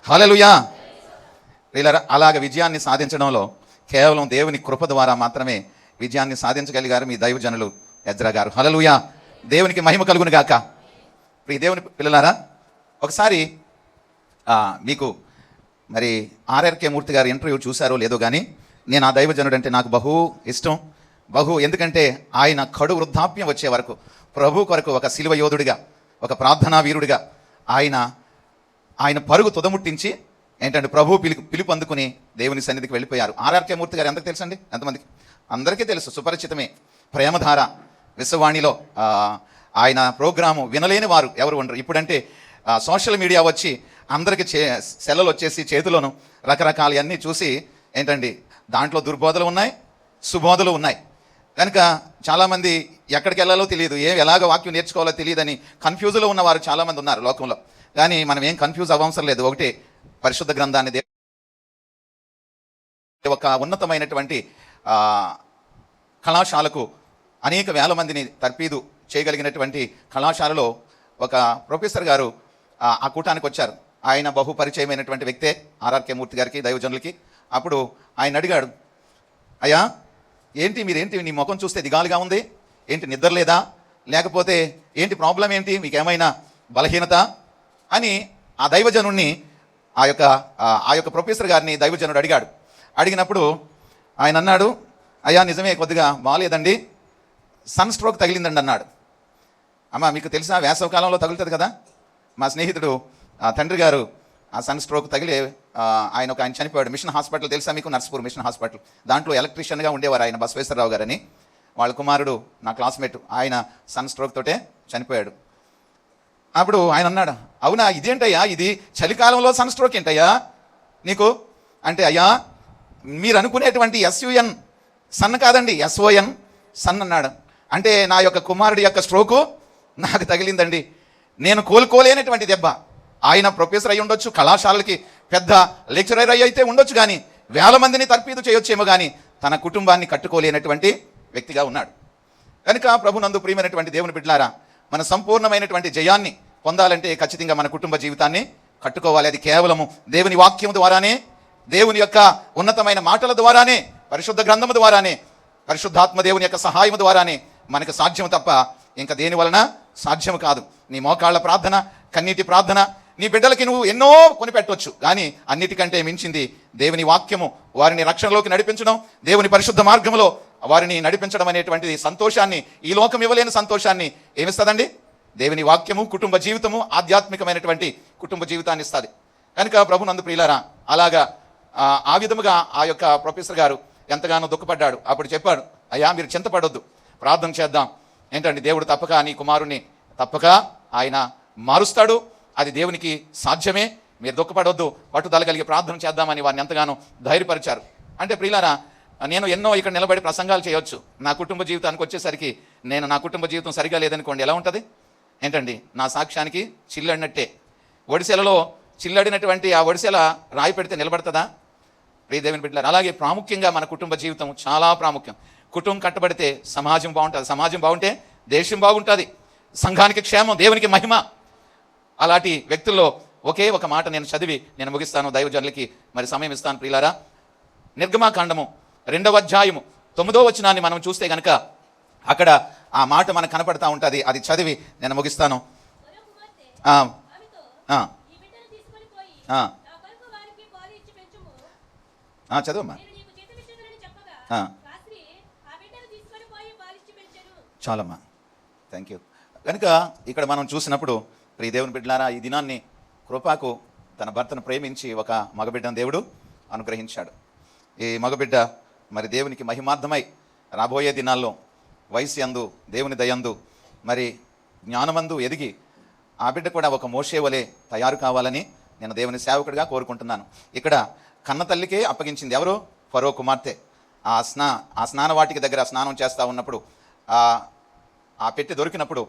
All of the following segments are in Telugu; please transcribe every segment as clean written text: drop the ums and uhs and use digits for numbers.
హల్లెలూయా. అలాగ విజయాన్ని సాధించడంలో కేవలం దేవుని కృప ద్వారా మాత్రమే విజయాన్ని సాధించగలిగారు మీ దైవజనులు ఎజ్రా గారు. హల్లెలూయా. దేవునికి మహిమ కలుగును గాక. ఈ దేవుని పిల్లలారా, ఒకసారి మీకు మరి ఆర్ఆర్కే మూర్తి గారు ఇంటర్వ్యూ చూశారో లేదో కానీ నేను ఆ దైవజనుడు అంటే నాకు బహు ఇష్టం. ఎందుకంటే ఆయన కడు వృద్ధాప్యం వచ్చే వరకు ప్రభు కొరకు ఒక శిలువ యోధుడిగా, ఒక ప్రార్థనా వీరుడిగా ఆయన పరుగు తుదముట్టించి ఏంటంటే ప్రభు పిలుపు అందుకుని దేవుని సన్నిధికి వెళ్ళిపోయారు. ఆర్ఆర్కే మూర్తి గారు ఎంతకు తెలుసండి? ఎంతమందికి? అందరికీ తెలుసు, సుపరిచితమే. ప్రేమధార విశ్వవాణిలో ఆయన ప్రోగ్రాము వినలేని వారు ఎవరు ఉండరు. ఇప్పుడంటే సోషల్ మీడియా వచ్చి అందరికీ సెలవులు వచ్చేసి చేతిలోను రకరకాల అన్నీ చూసి ఏంటండి దాంట్లో దుర్బోధలు ఉన్నాయి, సుబోధలు ఉన్నాయి. కనుక చాలామంది ఎక్కడికి వెళ్ళాలో తెలియదు, ఎలాగ వాక్యం నేర్చుకోవాలో తెలియదని కన్ఫ్యూజ్లో ఉన్నవారు చాలామంది ఉన్నారు లోకంలో. కానీ మనం ఏం కన్ఫ్యూజ్ అవ్వవసరం లేదు. ఒకటే, పరిశుద్ధ గ్రంథాన్ని ఒక ఉన్నతమైనటువంటి కళాశాలకు అనేక వేల మందిని తర్పీదు చేయగలిగినటువంటి కళాశాలలో ఒక ప్రొఫెసర్ గారు ఆ కూటానికి వచ్చారు. ఆయన బహు పరిచయమైనటువంటి వ్యక్తే ఆర్ఆర్కే మూర్తి గారికి, దైవజనులకి. అప్పుడు ఆయన అడిగాడు, అయ్యా మీరేంటి నీ ముఖం చూస్తే దిగాలుగా ఉంది, ఏంటి నిద్ర లేదా, లేకపోతే ఏంటి ప్రాబ్లం ఏంటి, మీకేమైనా బలహీనత అని ఆ దైవజనుడిని ఆ యొక్క ప్రొఫెసర్ గారిని దైవజనుడు అడిగాడు. అడిగినప్పుడు ఆయన అన్నాడు, అయ్యా నిజమే కొద్దిగా బాగాలేదండి, సన్ స్ట్రోక్ తగిలిందండి అన్నాడు. అమ్మ మీకు తెలుసా, వేసవకాలంలో తగులుతుంది కదా. మా స్నేహితుడు తండ్రి గారు ఆ సన్ స్ట్రోక్ తగిలి ఆయన చనిపోయాడు. మిషన్ హాస్పిటల్ తెలుసా మీకు? Narsapur mission hospital. దాంట్లో ఎలక్ట్రీషియన్గా ఉండేవారు ఆయన, బసవేశ్వరరావు గారని. వాళ్ళ కుమారుడు నా క్లాస్మేట్, ఆయన సన్ స్ట్రోక్ తోటే చనిపోయాడు. అప్పుడు ఆయన అన్నాడు, అవునా ఇదేంటయ్యా, ఇది చలికాలంలో సన్ స్ట్రోక్ ఏంటయ్యా నీకు అంటే, అయ్యా మీరు అనుకునేటువంటి SUN సన్ కాదండి, SON సన్ అన్నాడు. అంటే నా యొక్క కుమారుడి యొక్క స్ట్రోకు నాకు తగిలిందండి, నేను కోలుకోలేనటువంటి దెబ్బ. ఆయన ప్రొఫెసర్ అయి ఉండొచ్చు, కళాశాలకి పెద్ద లెక్చరర్ అయితే ఉండొచ్చు, కానీ వేల మందిని తర్పీదు చేయొచ్చేమో, కానీ తన కుటుంబాన్ని కట్టుకోలేనటువంటి వ్యక్తిగా ఉన్నాడు. కనుక ప్రభునందు ప్రియమైనటువంటి దేవుని బిడ్డలారా, మన సంపూర్ణమైనటువంటి జయాన్ని పొందాలంటే ఖచ్చితంగా మన కుటుంబ జీవితాన్ని కట్టుకోవాలి. అది కేవలము దేవుని వాక్యం ద్వారానే, దేవుని యొక్క ఉన్నతమైన మాటల ద్వారానే, పరిశుద్ధ గ్రంథము ద్వారానే, పరిశుద్ధాత్మ దేవుని యొక్క సహాయం ద్వారానే మనకు సాధ్యం తప్ప ఇంకా దేని వలన సాధ్యం కాదు. నీ మోకాళ్ళ ప్రార్థన, కన్నీటి ప్రార్థన, నీ బిడ్డలకి నువ్వు ఎన్నో కొనిపెట్టవచ్చు, కానీ అన్నిటికంటే మించింది దేవుని వాక్యము వారిని రక్షణలోకి నడిపించడం, దేవుని పరిశుద్ధ మార్గంలో వారిని నడిపించడం అనేటువంటిది సంతోషాన్ని, ఈ లోకం ఇవ్వలేని సంతోషాన్ని ఏమిస్తుందండి? దేవుని వాక్యము, కుటుంబ జీవితము, ఆధ్యాత్మికమైనటువంటి కుటుంబ జీవితాన్ని ఇస్తుంది. కనుక ప్రభునందు ప్రియులారా, అలాగా ఆ విధముగా ఆ యొక్క ప్రొఫెసర్ గారు ఎంతగానో దుఃఖపడ్డాడు. అప్పుడు చెప్పాడు, అయ్యా మీరు చింతపడొద్దు, ప్రార్థన చేద్దాం. ఏంటండి దేవుడు తప్పక నీ కుమారుణ్ణి తప్పక ఆయన మారుస్తాడు, అది దేవునికి సాధ్యమే, మీరు దుఃఖపడొద్దు, పట్టుదల కలిగి ప్రార్థన చేద్దామని వారిని ఎంతగానో ధైర్యపరిచారు. అంటే ప్రియులారా, నేను ఎన్నో ఇక్కడ నిలబడి ప్రసంగాలు చేయొచ్చు, నా కుటుంబ జీవితానికి వచ్చేసరికి నా కుటుంబ జీవితం సరిగా లేదనుకోండి, ఎలా ఉంటుంది? ఏంటండి నా సాక్ష్యానికి చిల్లడినట్టే. ఒడిసెలలో చిల్లడినటువంటి ఆ ఒడిసెల రాయి పెడితే నిలబడుతుందా? ప్రియదేవుని బిడ్డలారా, అలాగే ప్రాముఖ్యంగా మన కుటుంబ జీవితం చాలా ప్రాముఖ్యం. కుటుంబం కట్టబడితే సమాజం బాగుంటుంది, సమాజం బాగుంటే దేశం బాగుంటుంది, సంఘానికి క్షేమం, దేవునికి మహిమ. అలాంటి వ్యక్తుల్లో ఒకే ఒక మాట నేను చదివి నేను ముగిస్తాను, దైవజనులకి మరి సమయం ఇస్తాను. ప్రియులారా, నిర్గమాకాండము 2వ అధ్యాయము 9వ వచనాన్ని మనం చూస్తే కనుక అక్కడ ఆ మాట మనకు కనపడతా ఉంటుంది. అది చదివి నేను ముగిస్తాను. చదవమ్మా. చాలమ్మా, థ్యాంక్ యూ. కనుక ఇక్కడ మనం చూసినప్పుడు ప్రియ దేవుని బిడ్డలారా, ఈ దినాన్ని కృపాకు తన భర్తను ప్రేమించి ఒక మగబిడ్డను దేవుడు అనుగ్రహించాడు. ఈ మగబిడ్డ మరి దేవునికి మహిమార్థమై రాబోయే దినాల్లో వయసు యందు, దేవుని దయందు, మరి జ్ఞానమందు ఎదిగి ఆ బిడ్డ కూడా ఒక మోషే వలె తయారు కావాలని నేను దేవుని సేవకుడిగా కోరుకుంటున్నాను. ఇక్కడ కన్న తల్లికే అప్పగించింది ఎవరు? ఫరో కుమార్తె. ఆ స్నాన వాటికి దగ్గర స్నానం చేస్తూ ఉన్నప్పుడు ఆ పెట్టి దొరికినప్పుడు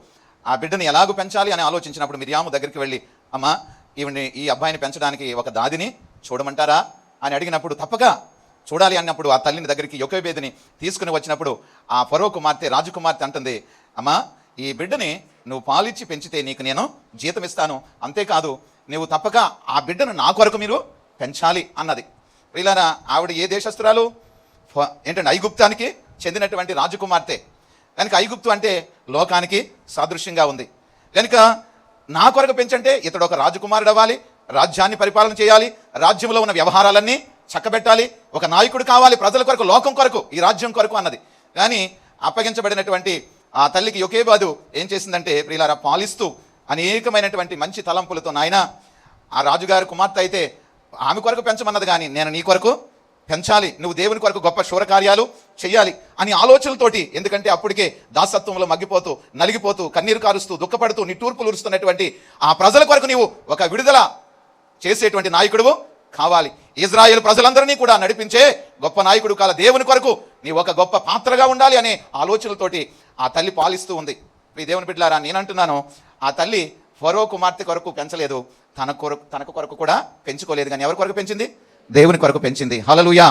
ఆ బిడ్డని ఎలాగూ పెంచాలి అని ఆలోచించినప్పుడు మిరియాము దగ్గరికి వెళ్ళి, అమ్మ ఈ అబ్బాయిని పెంచడానికి ఒక దాదిని చూడమంటారా అని అడిగినప్పుడు తప్పక చూడాలి అన్నప్పుడు ఆ తల్లిని దగ్గరికి యొకోబేదుని తీసుకుని వచ్చినప్పుడు ఆ ఫరో కుమార్తె, రాజకుమార్తె అంటుంది, అమ్మా ఈ బిడ్డని నువ్వు పాలిచ్చి పెంచితే నీకు నేను జీతం ఇస్తాను, అంతేకాదు నువ్వు తప్పక ఆ బిడ్డను నా కొరకు మీరు పెంచాలి అన్నది. వీళ్ళన ఆవిడ ఏ దేశస్తురాలు? ఏంటంటే ఐగుప్తానికి చెందినటువంటి రాజకుమార్తె. కనుక ఐగుప్తు అంటే లోకానికి సాదృశ్యంగా ఉంది. కనుక నా కొరకు పెంచంటే ఇతడు ఒక రాజకుమారుడు అవ్వాలి, రాజ్యాన్ని పరిపాలన చేయాలి, రాజ్యంలో ఉన్న వ్యవహారాలన్నీ చక్కబెట్టాలి, ఒక నాయకుడు కావాలి ప్రజల కొరకు, లోకం కొరకు, ఈ రాజ్యం కొరకు అన్నది. కానీ అప్పగించబడినటువంటి ఆ తల్లికి యొకేబాదు ఏం చేసిందంటే ప్రియులారా, పాలిస్తూ అనేకమైనటువంటి మంచి తలంపులతో, నాయన ఆ రాజుగారి కుమార్తె అయితే ఆమె కొరకు పెంచమన్నది, కానీ నేను నీ కొరకు పెంచాలి, నువ్వు దేవుని కొరకు గొప్ప శూరకార్యాలు చేయాలి అని ఆలోచనలతోటి, ఎందుకంటే అప్పటికే దాసత్వంలో మగ్గిపోతూ, నలిగిపోతూ, కన్నీరు కారుస్తూ, దుఃఖపడుతూ, నిట్టూర్పులు ఉరుస్తున్నటువంటి ఆ ప్రజల కొరకు నీవు ఒక విడుదల చేసేటువంటి నాయకుడు కావాలి, ఇజ్రాయేల్ ప్రజలందరినీ కూడా నడిపించే గొప్ప నాయకుడు కాల, దేవుని కొరకు నీ ఒక గొప్ప పాత్రగా ఉండాలి అనే ఆలోచనలతోటి ఆ తల్లి పాలిస్తూ ఉంది. ఈ దేవుని బిడ్డలారా, నేనంటున్నాను, ఆ తల్లి ఫరో కుమార్తె కొరకు పెంచలేదు, తన కొరకు కూడా పెంచుకోలేదు, కానీ ఎవరి కొరకు పెంచింది? దేవుని కొరకు పెంచింది. హల్లెలూయా.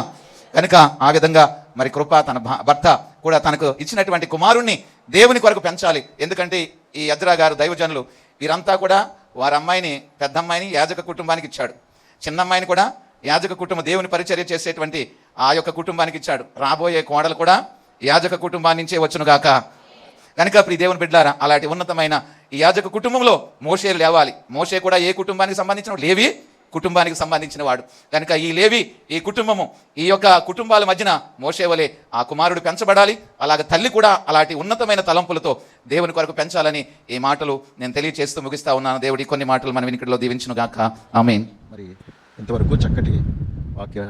కనుక ఆ విధంగా మరి కృప తన భర్త కూడా తనకు ఇచ్చినటువంటి కుమారుణ్ణి దేవుని కొరకు పెంచాలి. ఎందుకంటే ఈ ఎజ్రా గారు దైవజనులు వీరంతా కూడా వారి అమ్మాయిని, పెద్ద అమ్మాయిని యాజక కుటుంబానికి ఇచ్చాడు, చిన్న అమ్మాయిని కూడా యాజక కుటుంబం దేవుని పరిచర్య చేసేటువంటి ఆ యొక్క కుటుంబానికి ఇచ్చాడు. రాబోయే కోడలు కూడా యాజక కుటుంబాన్ని నుంచే వచ్చునుగాక. కనుక ప్రియ దేవుని బిడ్డలారా, అలాంటి ఉన్నతమైన ఈ యాజక కుటుంబంలో మోషే లేవాలి. మోషే కూడా ఏ కుటుంబానికి సంబంధించిన? లేవి కుటుంబానికి సంబంధించిన వాడు. కనుక ఈ లేవి, ఈ కుటుంబము, ఈ యొక్క కుటుంబాల మధ్యన మోషే వలె ఆ కుమారుడు పెంచబడాలి. అలాగే తల్లి కూడా అలాంటి ఉన్నతమైన తలంపులతో దేవుని కొరకు పెంచాలని ఈ మాటలు నేను తెలియజేస్తూ ముగిస్తా ఉన్నాను. దేవుడి కొన్ని మాటలు మన వినికిడిలో దీవించును గాక. ఆమేన్. మరి ఇంతవరకు చక్కటి వాక్య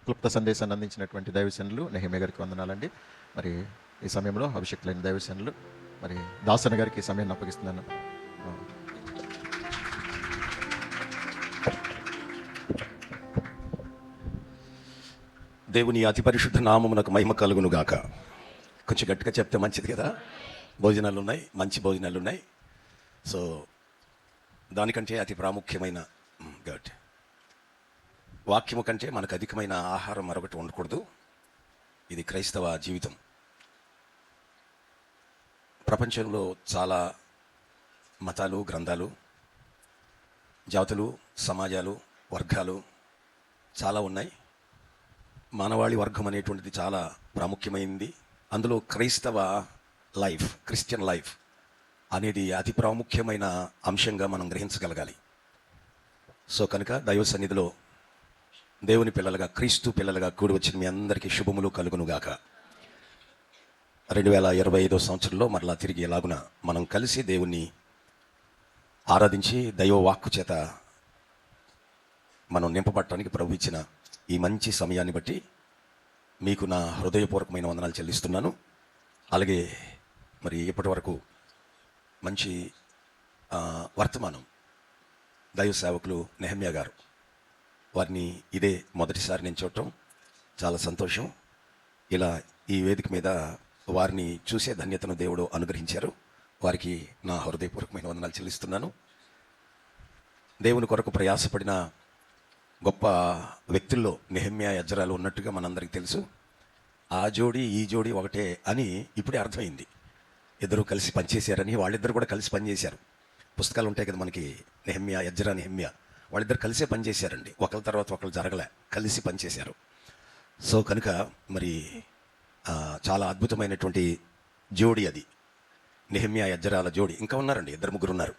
క్లుప్త సందేశాన్ని అందించినటువంటి దైవజనులు నెహెమ్యా గారికి వందనాలండి. మరి ఈ సమయంలో అభిషేకులైన దైవజనులు మరి దాసన్న గారికి ఈ సమయాన్ని అప్పగిస్తున్నాను. దేవుని అతి పరిశుద్ధ నామమునకు మహిమ కలుగును గాక. కొంచెం గట్టిగా చెప్తే మంచిది కదా. భోజనాలు ఉన్నాయి, మంచి భోజనాలు ఉన్నాయి. సో దానికంటే అతి ప్రాముఖ్యమైన గట్ వాక్యము కంటే మనకు అధికమైన ఆహారం మరొకటి ఉండకూడదు. ఇది క్రైస్తవ జీవితం. ప్రపంచంలో చాలా మతాలు, గ్రంథాలు, జాతులు, సమాజాలు, వర్గాలు చాలా ఉన్నాయి. మానవాళి వర్గం అనేటువంటిది చాలా ప్రాముఖ్యమైనది. అందులో క్రైస్తవ లైఫ్, క్రిస్టియన్ లైఫ్ అనేది అతి ప్రాముఖ్యమైన అంశంగా మనం గ్రహించగలగాలి. సో కనుక దైవ సన్నిధిలో దేవుని పిల్లలుగా, క్రీస్తు పిల్లలుగా కూడి వచ్చిన మీ అందరికీ శుభములు కలుగునుగాక. 2025 సంవత్సరంలో మరలా తిరిగి ఎలాగున మనం కలిసి దేవుణ్ణి ఆరాధించి దైవ వాక్కు చేత మనం నింపబట్టడానికి ప్రభు ఇచ్చిన ఈ మంచి సమయాన్ని బట్టి మీకు నా హృదయపూర్వకమైన వందనాలు చెల్లిస్తున్నాను. అలాగే మరి ఇప్పటి వరకు మంచి వర్తమానం దైవ సేవకులు నెహమ్యా గారు, వారిని ఇదే మొదటిసారి నేను చూడటం చాలా సంతోషం. ఇలా ఈ వేదిక మీద వారిని చూసే ధన్యతను దేవుడు అనుగ్రహించారు. వారికి నా హృదయపూర్వకమైన వందనాలు చెల్లిస్తున్నాను. దేవుని కొరకు ప్రయాసపడిన గొప్ప వ్యక్తుల్లో నెహమ్యా, ఎజ్రాలు ఉన్నట్టుగా మనందరికీ తెలుసు. ఆ జోడి ఈ జోడి ఒకటే అని ఇప్పుడే అర్థమైంది. ఇద్దరు కలిసి పనిచేశారని. వాళ్ళిద్దరు కూడా కలిసి పనిచేశారు. పుస్తకాలు ఉంటాయి కదా మనకి, నెహమ్యా, ఎజ్రా, నెహమ్యా, వాళ్ళిద్దరు కలిసే పనిచేశారండి. ఒకరి తర్వాత ఒకరు జరగలే, కలిసి పనిచేశారు. సో కనుక మరి చాలా అద్భుతమైనటువంటి జోడి అది, నెహమ్యా ఎజ్రాల జోడి. ఇంకా ఉన్నారండి, 2-3 ఉన్నారు.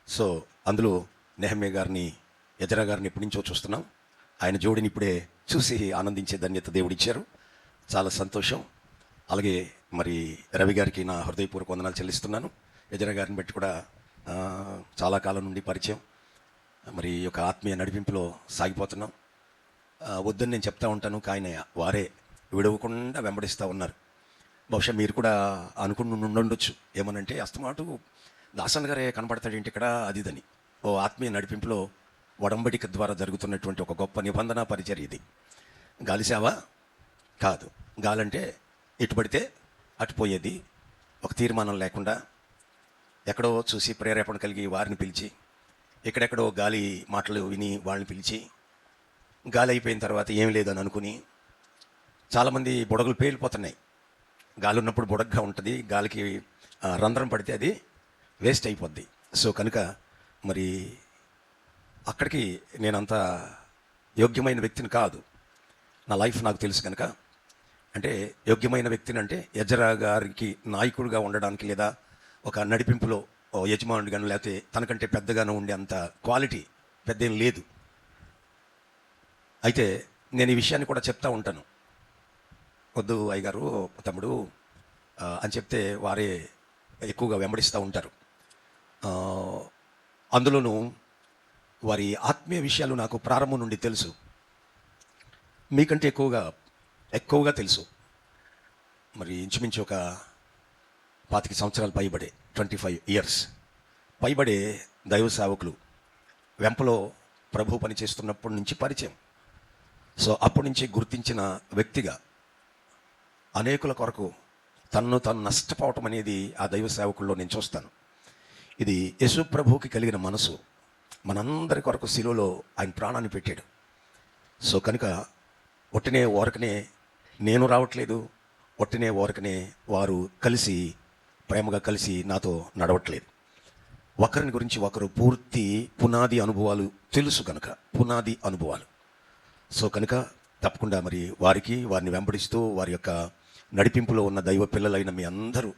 సో అందులో నెహమ్యా గారిని, ఎజ్రా గారిని ఎప్పటి నుంచో చూస్తున్నాం. ఆయన జోడిని ఇప్పుడే చూసి ఆనందించే ధన్యత దేవుడిచ్చారు. చాలా సంతోషం. అలాగే మరి రవి గారికి నా హృదయపూర్వక వందనాలు చెల్లిస్తున్నాను. ఎజ్రా గారిని బట్టి కూడా చాలా కాలం నుండి పరిచయం. మరి ఈ యొక్క ఆత్మీయ నడిపింపులో సాగిపోతున్నాం. వద్దని నేను చెప్తా ఉంటాను, కానీ వారే విడవకుండా వెంబడిస్తూ ఉన్నారు. బహుశా మీరు కూడా అనుకుని ఉండొచ్చు, ఏమనంటే అస్తమాటు దాసన్ గారే కనపడతాడేంటి ఇక్కడ అదిదని. ఓ ఆత్మీయ నడిపింపులో ఒడంబడిక ద్వారా జరుగుతున్నటువంటి ఒక గొప్ప నిబంధన పరిచర్య ఇది. గాలి సేవ కాదు. గాలంటే ఇటు పడితే అటు పోయేది, ఒక తీర్మానం లేకుండా ఎక్కడో చూసి ప్రేరేపణ కలిగి వారిని పిలిచి, ఎక్కడెక్కడో గాలి మాటలు విని వాళ్ళని పిలిచి, గాలి అయిపోయిన తర్వాత ఏం లేదని అనుకుని చాలామంది బుడగలు పేలిపోతున్నాయి. గాలి ఉన్నప్పుడు బుడగ్గా ఉంటుంది, గాలికి రంధ్రం పడితే అది వేస్ట్ అయిపోద్ది. సో కనుక మరి అక్కడికి నేనంత యోగ్యమైన వ్యక్తిని కాదు. నా లైఫ్ నాకు తెలుసు కనుక, అంటే యోగ్యమైన వ్యక్తిని అంటే ఎజరా గారికి నాయకుడిగా ఉండడానికి లేదా ఒక నడిపింపులో యజమానుడిగాను లేకపోతే తనకంటే పెద్దగాను ఉండే అంత క్వాలిటీ పెద్ద ఏం లేదు. అయితే నేను ఈ విషయాన్ని కూడా చెప్తా ఉంటాను. వద్దు అయ్యగారు తమ్ముడు అని చెప్తే వారే ఎక్కువగా వెంబడిస్తూ ఉంటారు. అందులోనూ వారి ఆత్మీయ విషయాలు నాకు ప్రారంభం నుండి తెలుసు. మీకంటే ఎక్కువగా తెలుసు. మరి ఇంచుమించు ఒక 25 సంవత్సరాలు పైబడే 25 years పైబడే దైవ సేవకులు వెంపలో ప్రభు పని చేస్తున్నప్పటి నుంచి పరిచయం. సో అప్పటి నుంచి గుర్తించిన వ్యక్తిగా అనేకుల కొరకు తన్ను తాను నష్టపోవటం అనేది ఆ దైవ సేవకుల్లో నేను చూస్తాను. ఇది యేసు ప్రభువుకి కలిగిన మనసు. మనందరి కొరకు శిలువలో ఆయన ప్రాణాన్ని పెట్టాడు. సో కనుక ఒట్టినే ఓరకనే నేను రావట్లేదు, ఒట్టినే ఓరకనే వారు కలిసి ప్రేమగా కలిసి నాతో నడవట్లేదు. ఒకరిని గురించి ఒకరు పూర్తి పునాది అనుభవాలు తెలుసు కనుక, పునాది అనుభవాలు. సో కనుక తప్పకుండా మరి వారిని వెంబడిస్తూ వారి యొక్క నడిపింపులో ఉన్న దైవ పిల్లలైన మీ అందరూ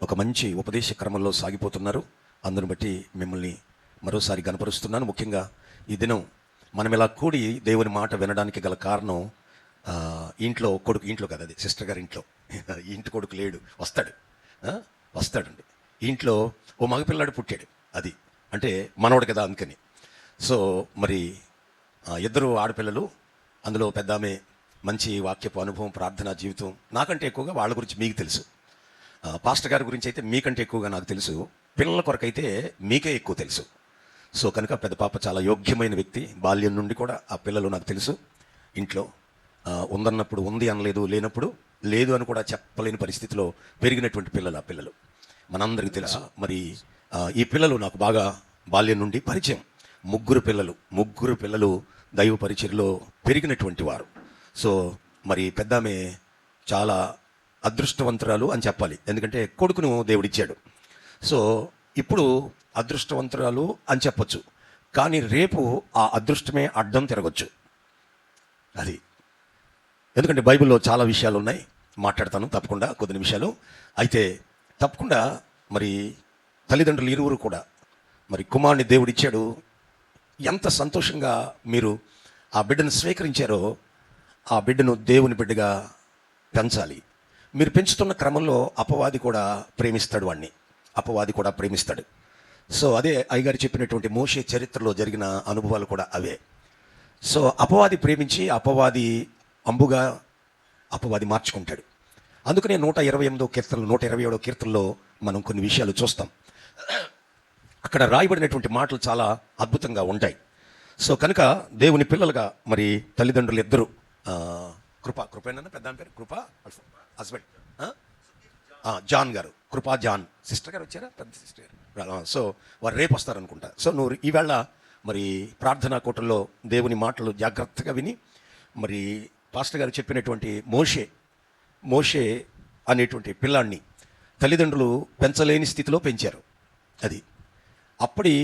ఒక మంచి ఉపదేశ క్రమంలో సాగిపోతున్నారు. అందును బట్టి మిమ్మల్ని మరోసారి గనపరుస్తున్నాను. ముఖ్యంగా ఈ దినం మనం ఇలా కూడి దేవుని మాట వినడానికి గల కారణం, ఇంట్లో కదా, అది సిస్టర్ గారి ఇంటి కొడుకు లేడు, వస్తాడండి. ఇంట్లో ఓ మగపిల్లాడు పుట్టాడు, అది అంటే మనవడు కదా అందుకని. సో మరి 2 ఆడపిల్లలు, అందులో పెద్ద ఆమె మంచి వాక్యపు అనుభవం, ప్రార్థనా జీవితం. నాకంటే ఎక్కువగా వాళ్ళ గురించి మీకు తెలుసు. పాస్టర్ గారి గురించి అయితే మీకంటే ఎక్కువగా నాకు తెలుసు. పిల్లల కొరకైతే మీకే ఎక్కువ తెలుసు. సో కనుక పెద్ద పాప చాలా యోగ్యమైన వ్యక్తి. బాల్యం నుండి కూడా ఆ పిల్లలు నాకు తెలుసు. ఇంట్లో ఉందన్నప్పుడు ఉంది అనలేదు, లేనప్పుడు లేదు అని కూడా చెప్పలేని పరిస్థితిలో పెరిగినటువంటి పిల్లలు ఆ పిల్లలు మనందరికీ తెలుసు. మరి ఈ పిల్లలు నాకు బాగా బాల్యం నుండి పరిచయం. ముగ్గురు పిల్లలు దైవ పరిచర్లో పెరిగినటువంటి వారు. సో మరి పెద్దామె చాలా అదృష్టవంతురాలు అని చెప్పాలి, ఎందుకంటే కొడుకును దేవుడిచ్చాడు. సో ఇప్పుడు అదృష్టవంతురాలు అని చెప్పొచ్చు, కానీ రేపు ఆ అదృష్టమే అడ్డం తిరగచ్చు. అది ఎందుకంటే బైబిల్లో చాలా విషయాలు ఉన్నాయి, మాట్లాడతాను తప్పకుండా కొద్ది నిమిషాలు. అయితే తప్పకుండా మరి తల్లిదండ్రులు ఇరువురు కూడా మరి కుమారుని దేవుడిచ్చాడు. ఎంత సంతోషంగా మీరు ఆ బిడ్డను స్వీకరించారో ఆ బిడ్డను దేవుని బిడ్డగా పెంచాలి. మీరు పెంచుతున్న క్రమంలో అపవాది కూడా ప్రేమిస్తాడు. సో అదే అయ్యగారు చెప్పినటువంటి మోషే చరిత్రలో జరిగిన అనుభవాలు కూడా అవే. సో అపవాది ప్రేమించి అపవాది మార్చుకుంటాడు. అందుకనే 127వ కీర్తనలో మనం కొన్ని విషయాలు చూస్తాం. అక్కడ రాయబడినటువంటి మాటలు చాలా అద్భుతంగా ఉంటాయి. సో కనుక దేవుని పిల్లలుగా మరి తల్లిదండ్రులు ఇద్దరు, కృపేనా పెద్ద పేరు, కృప హస్బెండ్ జాన్ గారు, కృపా జాన్ సిస్టర్ గారు వచ్చారా, పెద్ద సిస్టర్ గారు. సో వారు రేపు వస్తారనుకుంటా. సో నువ్వు ఈవేళ మరి ప్రార్థనా కోటల్లో దేవుని మాటలు జాగ్రత్తగా విని మరి పాస్టర్ గారు చెప్పినటువంటి మోషే అనేటువంటి పిల్లాన్ని తల్లిదండ్రులు పెంచలేని స్థితిలో పెంచారు. అది అప్పటి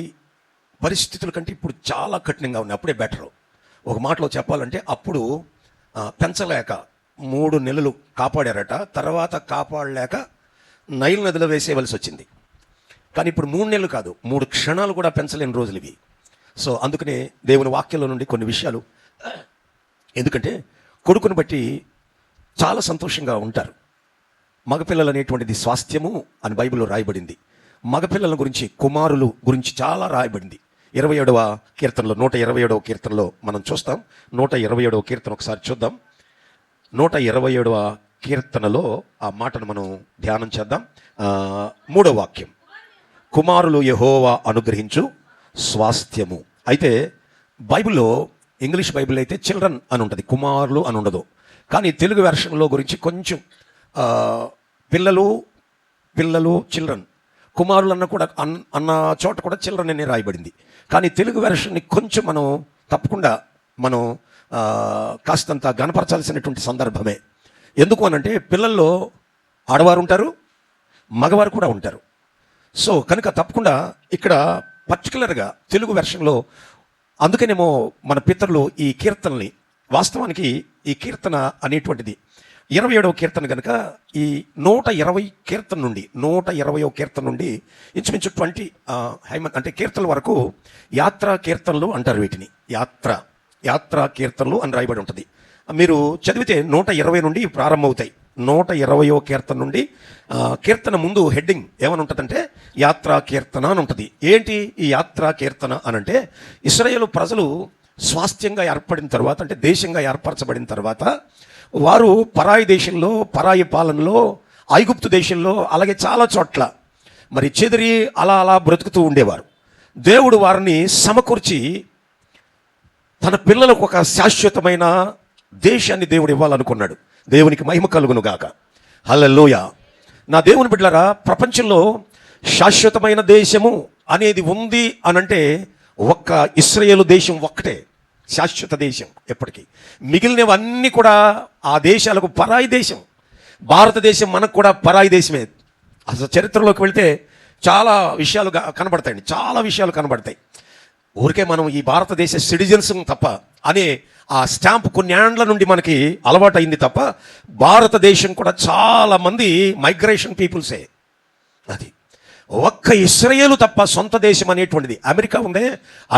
పరిస్థితుల కంటే ఇప్పుడు చాలా కఠినంగా ఉన్నాయి. అప్పుడే బెటరు. ఒక మాటలో చెప్పాలంటే అప్పుడు పెంచలేక 3 నెలలు కాపాడారట, తర్వాత కాపాడలేక నైల్ నదిలో వేసేవలసి వచ్చింది. కానీ ఇప్పుడు 3 నెలలు కాదు, 3 క్షణాలు కూడా పెంచలేని రోజులు ఇవి. సో అందుకనే దేవుని వాక్యంలో నుండి కొన్ని విషయాలు, ఎందుకంటే కొడుకుని బట్టి చాలా సంతోషంగా ఉంటారు. మగపిల్లలు అనేటువంటిది స్వాస్థ్యము అని బైబిల్లో రాయబడింది. మగపిల్లల గురించి, కుమారులు గురించి చాలా రాయబడింది. 27వ కీర్తనలో 127వ కీర్తనలో మనం చూస్తాం. 127వ కీర్తన ఒకసారి చూద్దాం. 127వ కీర్తనలో ఆ మాటను మనం ధ్యానం చేద్దాం. 3వ వాక్యం, కుమారులు యెహోవా అనుగ్రహించు స్వాస్థ్యము. అయితే బైబిల్లో, ఇంగ్లీష్ బైబిల్ అయితే చిల్డ్రన్ అని ఉంటుంది, కుమారులు అని ఉండదు. కానీ తెలుగు వెర్షన్లో గురించి కొంచెం పిల్లలు చిల్డ్రన్, కుమారులు అన్న చోట కూడా చిల్డ్రన్ అనే రాయబడింది. కానీ తెలుగు వెర్షన్ని కొంచెం తప్పకుండా మనం కాస్తంత గనపరచాల్సినటువంటి సందర్భమే. ఎందుకు అనంటే పిల్లల్లో ఆడవారు ఉంటారు, మగవారు కూడా ఉంటారు. సో కనుక తప్పకుండా ఇక్కడ పర్టికులర్గా తెలుగు వెర్షన్లో అందుకనేమో మన పితరులు ఈ కీర్తనని, వాస్తవానికి ఈ కీర్తన అనేటువంటిది 27వ కీర్తన కనుక ఈ 120 కీర్తన నుండి 120వ కీర్తన నుండి ఇంచుమించు 20 అంటే కీర్తనల వరకు యాత్రా కీర్తనలు అంటారు. వీటిని యాత్రా కీర్తనలు అని రాయబడి ఉంటుంది. మీరు చదివితే 120 నుండి ప్రారంభమవుతాయి. 120వ కీర్తన నుండి కీర్తన ముందు హెడ్డింగ్ ఏమని ఉంటుందంటే యాత్రా కీర్తన అని ఉంటుంది. ఏంటి ఈ యాత్రా కీర్తన అనంటే, ఇశ్రాయేలు ప్రజలు స్వాస్థ్యంగా ఏర్పడిన తర్వాత, అంటే దేశంగా ఏర్పరచబడిన తర్వాత, వారు పరాయి దేశంలో, పరాయి పాలనలో, ఐగుప్తు దేశంలో, అలాగే చాలా చోట్ల మరి చెదిరి అలా బ్రతుకుతూ ఉండేవారు. దేవుడు వారిని సమకూర్చి తన పిల్లలకు ఒక శాశ్వతమైన దేశాన్ని దేవుడు ఇవ్వాలనుకున్నాడు. దేవునికి మహిమ కలుగును గాక. హల్లెలూయా. నా దేవుని బిడ్డలారా, ప్రపంచంలో శాశ్వతమైన దేశము అనేది ఉంది అనంటే ఒక్క ఇశ్రాయేలు దేశం ఒక్కటే శాశ్వత దేశం. ఎప్పటికీ మిగిలినవన్నీ కూడా ఆ దేశాలకు పరాయి దేశం. భారతదేశం మనకు కూడా పరాయి దేశమే. అసలు చరిత్రలోకి వెళ్తే చాలా విషయాలు కనబడతాయండి, చాలా విషయాలు కనబడతాయి. ఊరికే మనం ఈ భారతదేశ సిటిజన్స్ తప్ప అనే ఆ స్టాంప్ కొన్ని ఏండ్ల నుండి మనకి అలవాటు అయింది తప్ప, భారతదేశం కూడా చాలా మంది మైగ్రేషన్ పీపుల్సే. అది ఒక్క ఇశ్రాయేలు తప్ప సొంత దేశం అనేటువంటిది. అమెరికా ఉందే,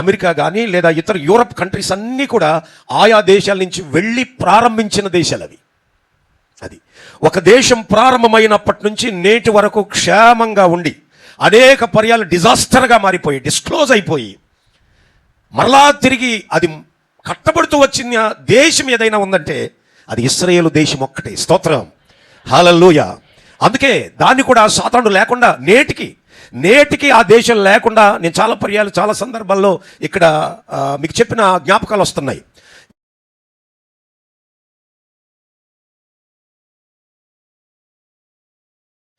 అమెరికా కానీ లేదా ఇతర యూరప్ కంట్రీస్ అన్నీ కూడా ఆయా దేశాల నుంచి వెళ్ళి ప్రారంభించిన దేశాలు అవి. అది ఒక దేశం ప్రారంభమైనప్పటి నుంచి నేటి వరకు క్షేమంగా ఉండి అనేక పర్యాలు డిజాస్టర్గా మారిపోయి, డిస్క్లోజ్ అయిపోయి, మరలా తిరిగి అది కట్టబడుతూ వచ్చిన దేశం ఏదైనా ఉందంటే అది ఇశ్రాయేలు దేశం ఒక్కటే. స్తోత్రం, హల్లెలూయా. అందుకే దాన్ని కూడా సాతానుడు లేకుండా నేటికి ఆ దేశం లేకుండా నేను చాలా పర్యాలు, చాలా సందర్భాల్లో ఇక్కడ మీకు చెప్పిన జ్ఞాపకాలు వస్తున్నాయి.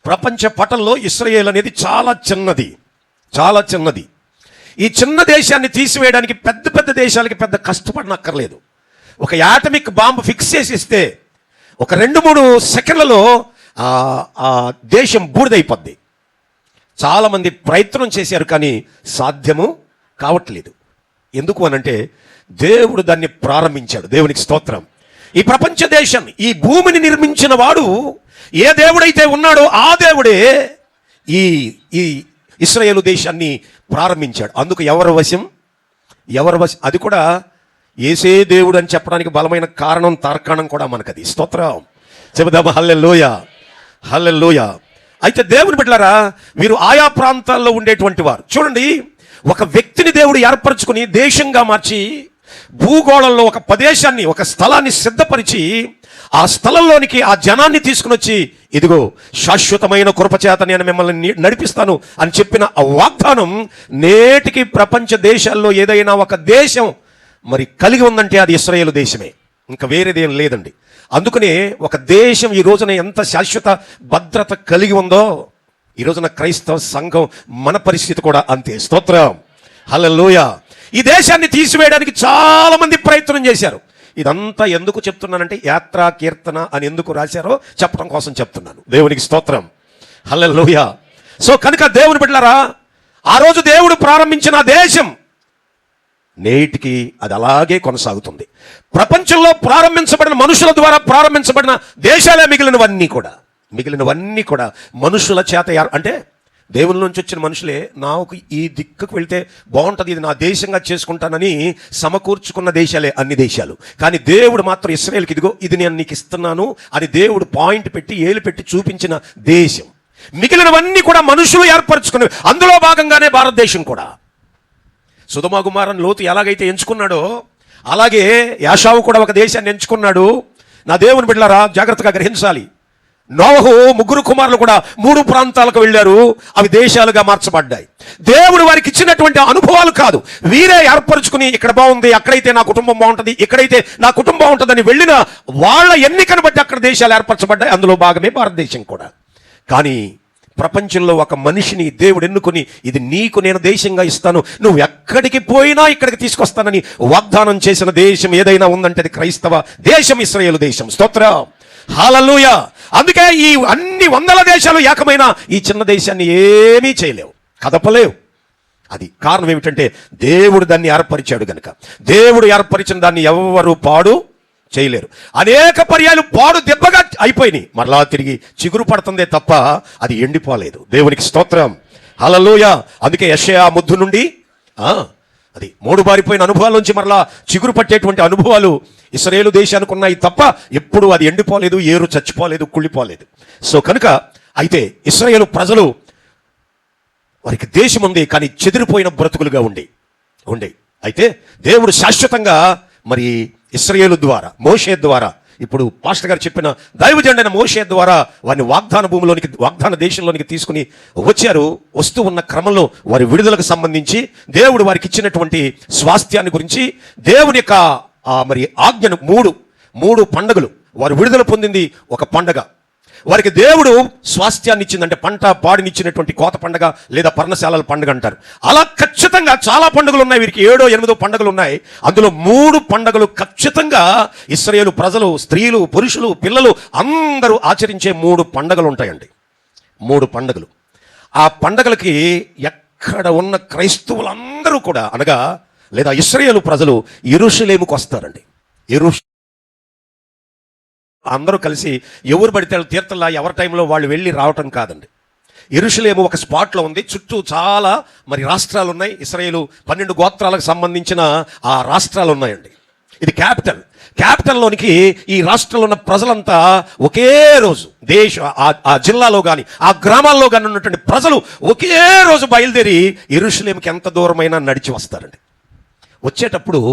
ప్రపంచ పటంలో ఇశ్రాయేల్ అనేది చాలా చిన్నది. ఈ చిన్న దేశాన్ని తీసివేయడానికి పెద్ద దేశాలకి పెద్ద కష్టపడనక్కర్లేదు. ఒక యాటమిక్ బాంబు ఫిక్స్ చేసి ఇస్తే ఒక 2-3 సెకండ్లలో ఆ దేశం బూడిదైపోద్ది. చాలామంది ప్రయత్నం చేశారు కానీ సాధ్యము కావట్లేదు. ఎందుకు అనంటే దేవుడు దాన్ని ప్రారంభించాడు. దేవునికి స్తోత్రం. ఈ ప్రపంచ దేశం, ఈ భూమిని నిర్మించిన వాడు ఏ దేవుడైతే ఉన్నాడో ఆ దేవుడే ఈ ఇశ్రాయేలు దేశాన్ని ప్రారంభించాడు. అందుకు ఎవరి వశం? అది కూడా యేసే దేవుడు అని చెప్పడానికి బలమైన కారణం, తార్కాణం కూడా మనకది. స్తోత్రం చెబుదామా? హల్లెలూయా. అయితే దేవుని బిడ్డలారా, వీరు ఆయా ప్రాంతాల్లో ఉండేటువంటి వారు. చూడండి, ఒక వ్యక్తిని దేవుడు ఏర్పరచుకుని దేశంగా మార్చి భూగోళంలో ఒక ప్రదేశాన్ని, ఒక స్థలాన్ని సిద్ధపరిచి ఆ స్థలంలోనికి ఆ జనాన్ని తీసుకుని వచ్చి, ఇదిగో శాశ్వతమైన కృపచేత నేను మిమ్మల్ని నడిపిస్తాను అని చెప్పిన ఆ వాగ్దానం నేటికి ప్రపంచ దేశాల్లో ఏదైనా ఒక దేశం మరి కలిగి ఉందంటే అది ఇశ్రాయేలు దేశమే, ఇంకా వేరేదేం లేదండి. అందుకనే ఒక దేశం ఈ రోజున ఎంత శాశ్వత భద్రత కలిగి ఉందో, ఈ రోజున క్రైస్తవ సంఘం మన పరిస్థితి కూడా అంతే. స్తోత్రం, హల్లెలూయా. ఈ దేశాన్ని తీసివేయడానికి చాలా మంది ప్రయత్నం చేశారు. ఇదంతా ఎందుకు చెప్తున్నానంటే యాత్రా కీర్తన అని ఎందుకు రాశారో చెప్పడం కోసం చెప్తున్నాను. దేవునికి స్తోత్రం, హల్లెలూయా. సో కనుక దేవుని బిడ్డలారా, ఆ రోజు దేవుడు ప్రారంభించిన దేశం నేటికి అది అలాగే కొనసాగుతుంది. ప్రపంచంలో ప్రారంభించబడిన మనుషుల ద్వారా ప్రారంభించబడిన దేశాలే మిగిలినవన్నీ కూడా మనుషుల చేత అంటే దేవుని నుంచి వచ్చిన మనుషులే నాకు ఈ దిక్కుకు వెళ్తే బాగుంటుంది, ఇది నా దేశంగా చేసుకుంటానని సమకూర్చుకున్న దేశాలే అన్ని దేశాలు. కానీ దేవుడు మాత్రం ఇశ్రాయేలుకి ఇదిగో ఇది నేను నీకు ఇస్తున్నాను అని దేవుడు పాయింట్ పెట్టి, ఏలు పెట్టి చూపించిన దేశం. మిగిలినవన్నీ కూడా మనుషులు ఏర్పరచుకునేవి. అందులో భాగంగానే భారతదేశం కూడా. సొదొమ గుమారను లోతు ఎలాగైతే ఎంచుకున్నాడో అలాగే యాషావు కూడా ఒక దేశాన్ని ఎంచుకున్నాడు. నా దేవుని బిడ్డలారా, జాగ్రత్తగా గ్రహించాలి. నోవహు 3 కుమారులు కూడా 3 ప్రాంతాలకు వెళ్ళారు. అవి దేశాలుగా మార్చబడ్డాయి. దేవుడు వారికి ఇచ్చినటువంటి అనుభవాలు కాదు, వీరే ఏర్పరచుకుని ఇక్కడ బాగుంది, అక్కడైతే నా కుటుంబం బాగుంటుంది, ఇక్కడైతే నా కుటుంబం బాగుంటుందని వెళ్ళిన వాళ్ళ ఎన్నికను బట్టి అక్కడ దేశాలు ఏర్పరచబడ్డాయి. అందులో భాగమే భారతదేశం కూడా. కానీ ప్రపంచంలో ఒక మనిషిని దేవుడు ఎన్నుకుని, ఇది నీకు నేను దేశంగా ఇస్తాను, నువ్వు ఎక్కడికి పోయినా ఇక్కడికి తీసుకొస్తానని వాగ్దానం చేసిన దేశం ఏదైనా ఉందంటే అది క్రైస్తవ దేశం, ఇశ్రాయేలు దేశం. స్తోత్రం, హల్లెలూయా. అందుకే ఈ అన్ని వందల దేశాలు ఏకమైన ఈ చిన్న దేశాన్ని ఏమీ చేయలేవు, కదపలేవు. అది కారణం ఏమిటంటే దేవుడు దాన్ని ఏర్పరిచాడు గనుక. దేవుడు ఏర్పరిచిన దాన్ని ఎవరు పాడు చేయలేరు. అనేక పర్యాలు పాడు దెబ్బగా అయిపోయినాయి, మరలా తిరిగి చిగురు పడుతుందే తప్ప అది ఎండిపోలేదు. దేవునికి స్తోత్రం, హల్లెలూయా. అందుకే యెషయా ముద్దు నుండి అది మూడు బారిపోయిన అనుభవాల నుంచి మరలా చిగురు పట్టేటువంటి అనుభవాలు ఇశ్రాయేలు దేశానికి ఉన్నాయి తప్ప ఎప్పుడు అది ఎండిపోలేదు, ఏరు చచ్చిపోలేదు, కుళ్ళిపోలేదు. సో కనుక అయితే ఇశ్రాయేలు ప్రజలు వారికి దేశం ఉంది, కానీ చెదిరిపోయిన బ్రతుకులుగా ఉండే అయితే దేవుడు శాశ్వతంగా మరి ఇశ్రాయేలు ద్వారా, మోషే ద్వారా, ఇప్పుడు పాస్టర్ గారు చెప్పిన దైవజనుడైన మోషే ద్వారా వారిని వాగ్దాన భూమిలోనికి, వాగ్దాన దేశంలోనికి తీసుకుని వచ్చారు. వస్తూ ఉన్న క్రమంలో వారి విడుదలకు సంబంధించి దేవుడు వారికి ఇచ్చినటువంటి స్వాస్థ్యాన్ని గురించి, దేవుని యొక్క మరి ఆజ్ఞను మూడు పండుగలు, వారు విడుదల పొందింది ఒక పండగ, వారికి దేవుడు స్వాస్థ్యాన్ని ఇచ్చిందంటే పంట పాడినిచ్చినటువంటి కోత పండగ లేదా పర్ణశాలల పండుగ అంటారు. అలా ఖచ్చితంగా చాలా పండుగలు ఉన్నాయి, వీరికి 7, 8 పండుగలు ఉన్నాయి. అందులో 3 పండుగలు ఖచ్చితంగా ఇశ్రాయేలు ప్రజలు, స్త్రీలు, పురుషులు, పిల్లలు అందరూ ఆచరించే 3 పండుగలు ఉంటాయండి. 3 పండుగలు. ఆ పండుగలకి ఎక్కడ ఉన్న క్రైస్తవులందరూ కూడా అనగా లేదా ఇశ్రాయేలు ప్రజలు యెరూషలేముకు వస్తారండి. అందరూ కలిసి ఎవరు పడితే తీర్థంలా ఎవరి టైంలో వాళ్ళు వెళ్ళి రావటం కాదండి. యెరూషలేము ఒక స్పాట్లో ఉంది, చుట్టూ చాలా మరి రాష్ట్రాలు ఉన్నాయి. ఇశ్రాయేలు 12 గోత్రాలకు సంబంధించిన ఆ రాష్ట్రాలు ఉన్నాయండి. ఇది క్యాపిటల్లోనికి ఈ రాష్ట్రంలో ఉన్న ప్రజలంతా ఒకే రోజు ఆ జిల్లాలో కానీ ఆ గ్రామాల్లో కానీ ఉన్నటువంటి ప్రజలు ఒకే రోజు బయలుదేరి యెరూషలేముకి ఎంత దూరమైనా నడిచి వస్తారండి. వచ్చేటప్పుడు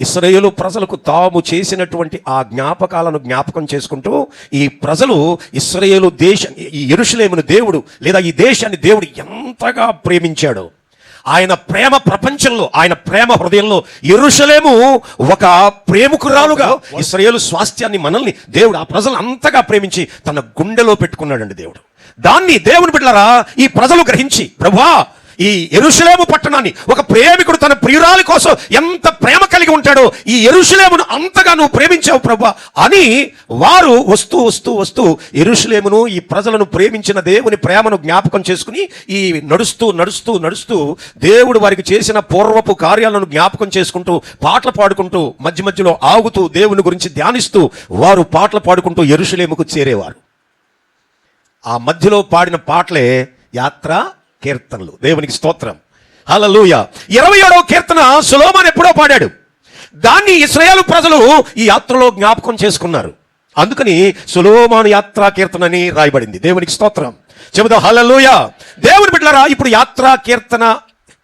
ఇశ్రాయేలు ప్రజలకు తాము చేసినటువంటి ఆ జ్ఞాపకాలను జ్ఞాపకం చేసుకుంటూ ఈ ప్రజలు ఇశ్రాయేలు ఈ యెరూషలేమును దేవుడు లేదా ఈ దేశాన్ని దేవుడు ఎంతగా ప్రేమించాడో, ఆయన ప్రేమ ప్రపంచంలో, ఆయన ప్రేమ హృదయంలో యెరూషలేము ఒక ప్రేమికురాలుగా ఇశ్రాయేలు స్వాస్థ్యాన్ని, మనల్ని దేవుడు ఆ ప్రజలు అంతగా ప్రేమించి తన గుండెలో పెట్టుకున్నాడండి దేవుడు. దాన్ని దేవుని బిడ్డలారా ఈ ప్రజలు గ్రహించి, ప్రభువా ఈ యెరూషలేము పట్టణాన్ని ఒక ప్రేమికుడు తన ప్రియురాలి కోసం ఎంత ప్రేమ కలిగి ఉంటాడో, ఈ యెరూషలేమును అంతగా నువ్వు ప్రేమించావు ప్రభువా అని వారు వస్తూ యెరూషలేమును, ఈ ప్రజలను ప్రేమించిన దేవుని ప్రేమను జ్ఞాపకం చేసుకుని ఈ నడుస్తూ దేవుడు వారికి చేసిన పూర్వపు కార్యాలను జ్ఞాపకం చేసుకుంటూ, పాటలు పాడుకుంటూ, మధ్య మధ్యలో ఆగుతూ దేవుని గురించి ధ్యానిస్తూ వారు పాటలు పాడుకుంటూ యెరూషలేముకు చేరేవారు. ఆ మధ్యలో పాడిన పాటలే యాత్ర కీర్తనలు. దేవునికి స్తోత్రం, హల్లెలూయా. 27వ కీర్తన సొలొమోను ఎప్పుడో పాడాడు. దాన్ని ఇశ్రాయేలు ప్రజలు ఈ యాత్రలో జ్ఞాపకం చేసుకున్నారు. అందుకని సొలొమోను యాత్రా కీర్తన అని రాయబడింది. దేవునికి స్తోత్రం, చెబుదాం హల్లెలూయా. దేవుని బిడ్డలారా, ఇప్పుడు యాత్రా కీర్తన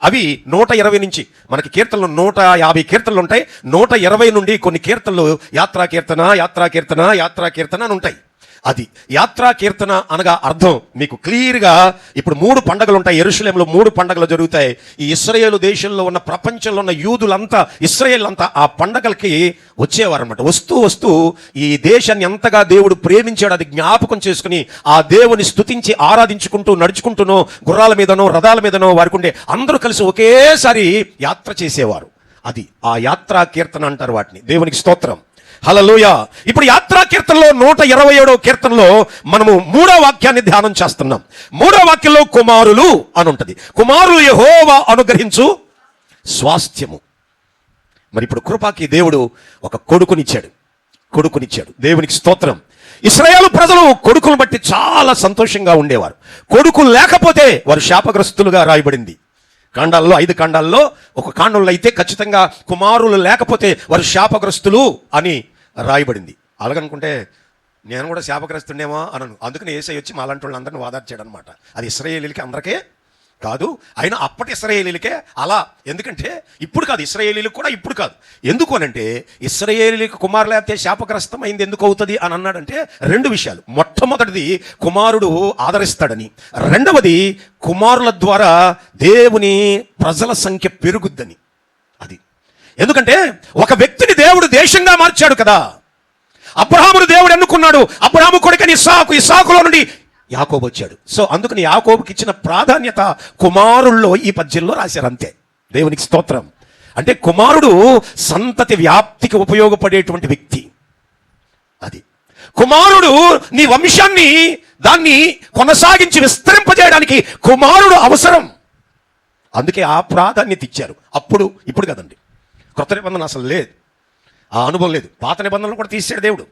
అవి 120 నుంచి, మనకి కీర్తనలు 150 కీర్తనలు ఉంటాయి. 120 నుండి కొన్ని కీర్తనలు యాత్రా కీర్తన అని ఉంటాయి. అది యాత్రా కీర్తన అనగా అర్థం మీకు క్లియర్గా ఇప్పుడు 3 పండుగలు ఉంటాయి. యెరూషలేములో 3 పండుగలు జరుగుతాయి. ఈ ఇశ్రాయేలు దేశంలో ఉన్న, ప్రపంచంలో ఉన్న యూదులంతా, ఇశ్రాయేలంతా ఆ పండగలకి వచ్చేవారు అనమాట. వస్తూ ఈ దేశాన్ని ఎంతగా దేవుడు ప్రేమించాడు అది జ్ఞాపకం చేసుకుని ఆ దేవుని స్తుతించి ఆరాధించుకుంటూ నడుచుకుంటూనో, గుర్రాల మీదనో, రథాల మీదనో వారికి ఉండే అందరూ కలిసి ఒకేసారి యాత్ర చేసేవారు. అది ఆ యాత్రా కీర్తన అంటారు వాటిని. దేవునికి స్తోత్రం, హల్లెలూయా. ఇప్పుడు యాత్రా కీర్తనలో 127వ కీర్తనలో మనము 3వ వాక్యాన్ని ధ్యానం చేస్తున్నాం. 3వ వాక్యంలో కుమారులు అని ఉంటది. కుమారులు యెహోవా అనుగ్రహించు స్వాస్థ్యము. మరి ఇప్పుడు కృపకి దేవుడు ఒక కొడుకునిచ్చాడు. దేవునికి స్తోత్రం. ఇశ్రాయేలు ప్రజలు కొడుకును బట్టి చాలా సంతోషంగా ఉండేవారు. కొడుకులు లేకపోతే వారు శాపగ్రస్తులుగా రాయబడింది. 5 కాండాల్లో ఒక కాండంలో అయితే ఖచ్చితంగా కుమారులు లేకపోతే వారు శాపగ్రస్తులు అని రాయబడింది. అలాగనుకుంటే నేను కూడా శాపగ్రస్తుడేమో అనను. అందుకని యేసయ్య వచ్చి మాలాంటి వాళ్ళందరినీ వాదార్చాడు అనమాట. అది ఇశ్రాయేలీలకి అందరికీ కాదు, అయినా అప్పటి ఇశ్రాయేలీలకే అలా. ఎందుకంటే ఇప్పుడు కాదు, ఇశ్రాయేలీలకు కూడా ఇప్పుడు కాదు. ఎందుకు అనంటే ఇశ్రాయేలీలకు కుమారులు లేకపోతే శాపగ్రస్తమైంది ఎందుకు అవుతుంది అని అన్నాడంటే 2 విషయాలు. మొట్టమొదటిది కుమారుడు ఆదరిస్తాడని, రెండవది కుమారుల ద్వారా దేవుని ప్రజల సంఖ్య పెరుగుద్దని. అది ఎందుకంటే ఒక వ్యక్తిని దేవుడు దేశంగా మార్చాడు కదా. అబ్రహామును దేవుడు ఎన్నుకున్నాడు. అబ్రహాము కొడుకని ఇస్సాకులో నుండి యాకోబు వచ్చాడు. సో అందుకని యాకోబుకి ఇచ్చిన ప్రాధాన్యత కుమారుల్లో ఈ పద్యంలో రాశారు అంతే. దేవునికి స్తోత్రం. అంటే కుమారుడు సంతతి వ్యాప్తికి ఉపయోగపడేటువంటి వ్యక్తి. అది కుమారుడు నీ వంశాన్ని దాన్ని కొనసాగించి విస్తరింపజేయడానికి కుమారుడు అవసరం. అందుకే ఆ ప్రాధాన్యత ఇచ్చారు. ఇప్పుడు కదండి, కొత్త నిబంధన అసలు లేదు, ఆ అనుభవం లేదు. పాత నిబంధనలు కూడా తీసాడు దేవుడు.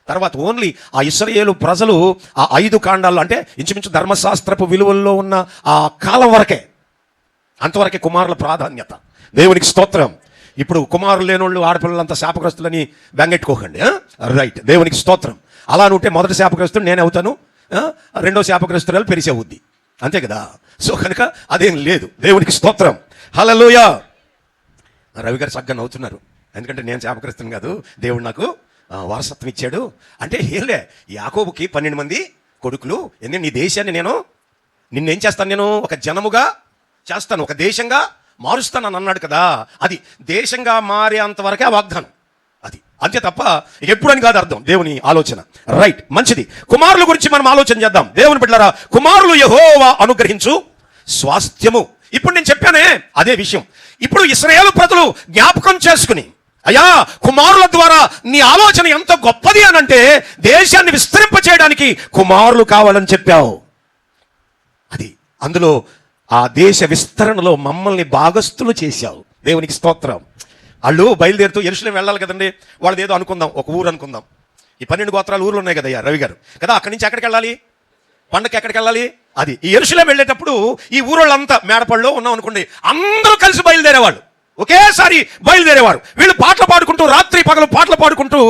తర్వాత ఓన్లీ ఆ ఇశ్రాయేలు ప్రజలు ఆ 5 కాండాల్లో, అంటే ఇంచుమించు ధర్మశాస్త్రపు విలువల్లో ఉన్న ఆ కాలం వరకే, అంతవరకే కుమారుల ప్రాధాన్యత. దేవునికి స్తోత్రం. ఇప్పుడు కుమారులు లేనోళ్ళు ఆడపిల్లలంతా శాపగ్రస్తులని బెంగెట్టుకోకండి. రైట్, దేవునికి స్తోత్రం. అలా ఉంటే మొదటి శాపగ్రస్తుడు నేనే అవుతాను, రెండో శాపగ్రస్తురాలు పెరిసే అవుద్ది, అంతే కదా. సో కనుక అదేం లేదు. దేవునికి స్తోత్రం. హల్లెలూయా. రవి గారు చక్కగా నవ్వుతున్నారు, ఎందుకంటే నేను శాపగ్రస్తుని కాదు, దేవుడు నాకు వారసత్వం ఇచ్చాడు. అంటే ఏలే, యాకోబుకి 12 మంది కొడుకులు. నీ దేశాన్ని నిన్నేం చేస్తాను, నేను ఒక జనముగా చేస్తాను, ఒక దేశంగా మారుస్తానని అన్నాడు కదా. అది దేశంగా మారే అంతవరకే ఆ వాగ్దానం, అది అంతే తప్ప ఎప్పుడని కాదు అర్థం దేవుని ఆలోచన. రైట్, మంచిది. కుమారుల గురించి మనం ఆలోచన చేద్దాం. దేవుని బిడ్డలారా, కుమారులు యెహోవా అనుగ్రహించు స్వాస్థ్యము. ఇప్పుడు నేను చెప్పానే అదే విషయం. ఇప్పుడు ఇశ్రాయేలు ప్రజలు జ్ఞాపకం చేసుకుని, అయ్యా కుమారుల ద్వారా నీ ఆలోచన ఎంత గొప్పది అనంటే దేశాన్ని విస్తరింపచేయడానికి కుమారులు కావాలని చెప్పావు. అది అందులో ఆ దేశ విస్తరణలో మమ్మల్ని భాగస్థులు చేశావు. దేవునికి స్తోత్రం. వాళ్ళు బయలుదేరుతూ యెరూషలేము వెళ్ళాలి కదండి. వాళ్ళది ఏదో అనుకుందాం, ఒక ఊరు అనుకుందాం. ఈ 12 గోత్రాలు ఊర్లు ఉన్నాయి కదయ్యా రవి గారు కదా. అక్కడి నుంచి ఎక్కడికి వెళ్ళాలి, పండగకి ఎక్కడికి వెళ్ళాలి? అది ఈ యెరూషలేము వెళ్ళేటప్పుడు ఈ ఊరోళ్ళంతా మేడపడిలో ఉన్నాం అనుకోండి, అందరూ కలిసి బయలుదేరేవాళ్ళు, ఒకేసారి బయలుదేరేవారు. వీళ్ళు పాటలు పాడుకుంటూ, రాత్రి పగలు పాటలు పాడుకుంటూ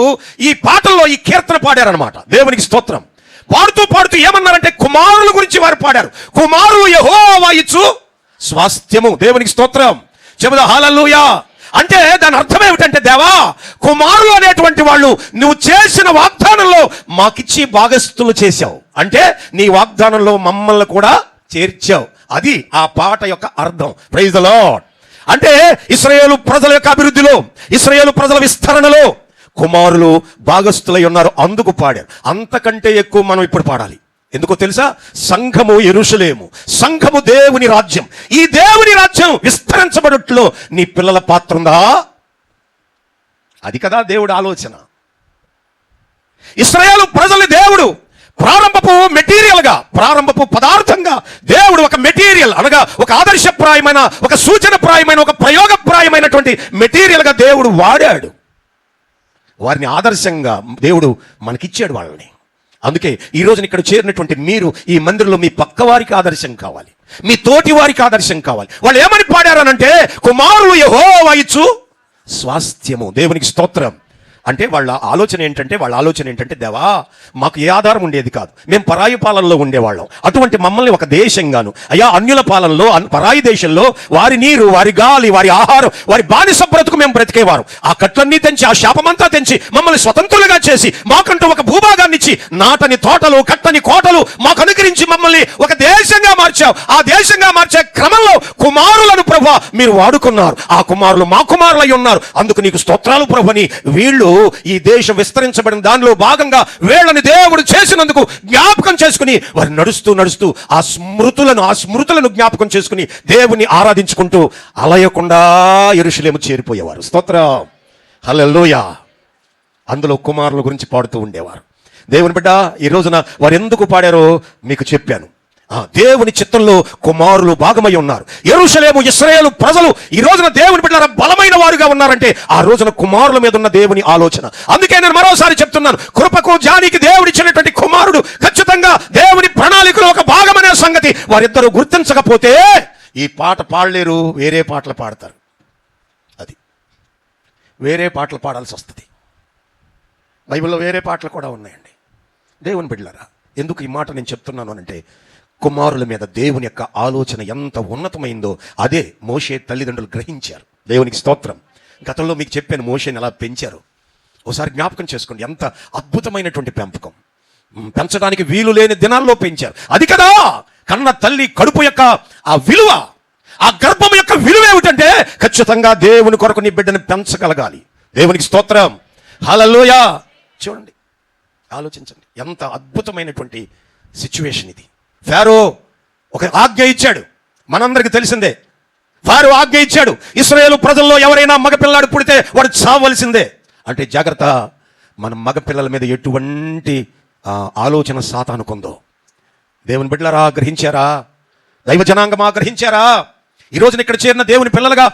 ఈ పాటల్లో ఈ కీర్తన పాడారనమాట. దేవునికి స్తోత్రం. పాడుతూ పాడుతూ ఏమన్నారంటే కుమారుల గురించి వారు పాడారు. కుమారులు యెహోవా ఇచ్చు స్వాస్థ్యము. దేవునికి స్తోత్రం. చెబుదా హల్లెలూయా. అంటే దాని అర్థం ఏమిటంటే, దేవా కుమారులు అనేటువంటి వాళ్ళు నువ్వు చేసిన వాగ్దానంలో మాకిచ్చి భాగస్థులు చేశావు, అంటే నీ వాగ్దానంలో మమ్మల్ని కూడా చేర్చావు. అది ఆ పాట యొక్క అర్థం. Praise the lord. అంటే ఇశ్రాయేలు ప్రజల యొక్క అభివృద్ధిలో, ఇశ్రాయేలు ప్రజల విస్తరణలో కుమారులు భాగస్థులై ఉన్నారు, అందుకు పాడారు. అంతకంటే ఎక్కువ మనం ఇప్పుడు పాడాలి. ఎందుకో తెలుసా? సంఘము యెరూషలేము, సంఘము దేవుని రాజ్యం. ఈ దేవుని రాజ్యం విస్తరించబడుట్లో నీ పిల్లల పాత్ర ఉందా? అది కదా దేవుడి ఆలోచన. ఇశ్రాయేలు ప్రజల్ని దేవుడు ప్రారంభపు మెటీరియల్గా, ప్రారంభపు పదార్థంగా దేవుడు ఒక మెటీరియల్ అనగా ఒక ఆదర్శప్రాయమైన, ఒక సూచనప్రాయమైన, ఒక ప్రయోగప్రాయమైనటువంటి మెటీరియల్గా దేవుడు వాడాడు. వారిని ఆదర్శంగా దేవుడు మనకిచ్చాడు వాళ్ళని. అందుకే ఈ రోజున ఇక్కడ చేరినటువంటి మీరు ఈ మందిరంలో మీ పక్క వారికి ఆదర్శం కావాలి, మీ తోటి వారికి ఆదర్శం కావాలి. వాళ్ళు ఏమని పాడారనంటే కుమారులు యెహోవా ఇచ్చు స్వాస్థ్యము. దేవునికి స్తోత్రం. అంటే వాళ్ళ ఆలోచన ఏంటంటే దేవా మాకు ఏ ఆధారం ఉండేది కాదు, మేము పరాయి పాలనలో ఉండేవాళ్ళం. అటువంటి మమ్మల్ని ఒక దేశంగాను, అయ్యా అన్యుల పాలనలో, పరాయి దేశంలో వారి నీరు, వారి గాలి, వారి ఆహారం, వారి బానిస బ్రతుకు మేము బ్రతికేవారు. ఆ కట్లన్నీ తెంచి, ఆ శాపమంతా తెంచి మమ్మల్ని స్వతంత్రులుగా చేసి మాకంటూ ఒక భూభాగాన్ని ఇచ్చి, నాటని తోటలు, కట్టని కోటలు మాకు అనుగ్రహించి మమ్మల్ని ఒక దేశంగా మార్చావు. ఆ దేశంగా మార్చే క్రమంలో కుమారులను ప్రభువా మీరు వాడుకున్నారు. ఆ కుమారులు మా కుమారులై ఉన్నారు. అందుకు నీకు స్తోత్రాలు ప్రభుని. వీళ్ళు ఈ దేశం విస్తరించబడిన దానిలో భాగంగా వీళ్ళని దేవుడు చేసినందుకు జ్ఞాపకం చేసుకుని వారు నడుస్తూ ఆ స్మృతులను జ్ఞాపకం చేసుకుని దేవుని ఆరాధించుకుంటూ అలయకుండా యెరూషలేము చేరిపోయేవారు. స్తోత్రం. హల్లెలూయా. అందులో కుమారుల గురించి పాడుతూ ఉండేవారు. దేవుని బిడ్డ, ఈ రోజున వారు ఎందుకు పాడారో మీకు చెప్పాను. దేవుని చిత్తంలో కుమారులు భాగమై ఉన్నారు. యెరూషలేము ఇశ్రాయేలు ప్రజలు ఈ రోజున దేవుని బిడ్డలారా బలమైన వారుగా ఉన్నారంటే ఆ రోజున కుమారుల మీద ఉన్న దేవుని ఆలోచన. అందుకే నేను మరోసారి చెప్తున్నాను, కృపకు జానికి దేవుడిచ్చినటువంటి కుమారుడు ఖచ్చితంగా దేవుని ప్రణాళికలో ఒక భాగమనే సంగతి వారిద్దరూ గుర్తించకపోతే ఈ పాట పాడలేరు, వేరే పాటలు పాడతారు. అది వేరే పాటలు పాడాల్సి వస్తుంది. బైబిల్లో వేరే పాటలు కూడా ఉన్నాయండి. దేవుని బిడ్డలారా, ఎందుకు ఈ మాట నేను చెప్తున్నాను అంటే, కుమారుల మీద దేవుని యొక్క ఆలోచన ఎంత ఉన్నతమైందో అదే మోషే తల్లిదండ్రులు గ్రహించారు. దేవునికి స్తోత్రం. గతంలో మీకు చెప్పాను మోషేని ఎలా పెంచారు. ఒకసారి జ్ఞాపకం చేసుకోండి, ఎంత అద్భుతమైనటువంటి పెంపకం. పెంచడానికి వీలు లేని దినాల్లో పెంచారు. అది కదా కన్న తల్లి కడుపు యొక్క ఆ విలువ, ఆ గర్భం యొక్క విలువ ఏమిటంటే ఖచ్చితంగా దేవుని కొరకు నీ బిడ్డను పెంచగలగాలి. దేవునికి స్తోత్రం. హల్లెలూయా. చూడండి, ఆలోచించండి, ఎంత అద్భుతమైనటువంటి సిచ్యువేషన్ ఇది. ఫారో ఒక ఆజ్ఞ ఇచ్చాడు, మనందరికి తెలిసిందే. ఫారో ఆజ్ఞ ఇచ్చాడు, ఇశ్రాయేలు ప్రజల్లో ఎవరైనా మగపిల్లాడు పుడితే వాడు చావవలసిందే. అంటే జాగ్రత్త, మన మగపిల్లల మీద ఎటువంటి ఆలోచన సాతానుకుందో దేవుని బిడ్డలారా గ్రహించారా? దైవ జనాంగమా గ్రహించారా? ఈ రోజున ఇక్కడ చేరిన దేవుని పిల్లలుగా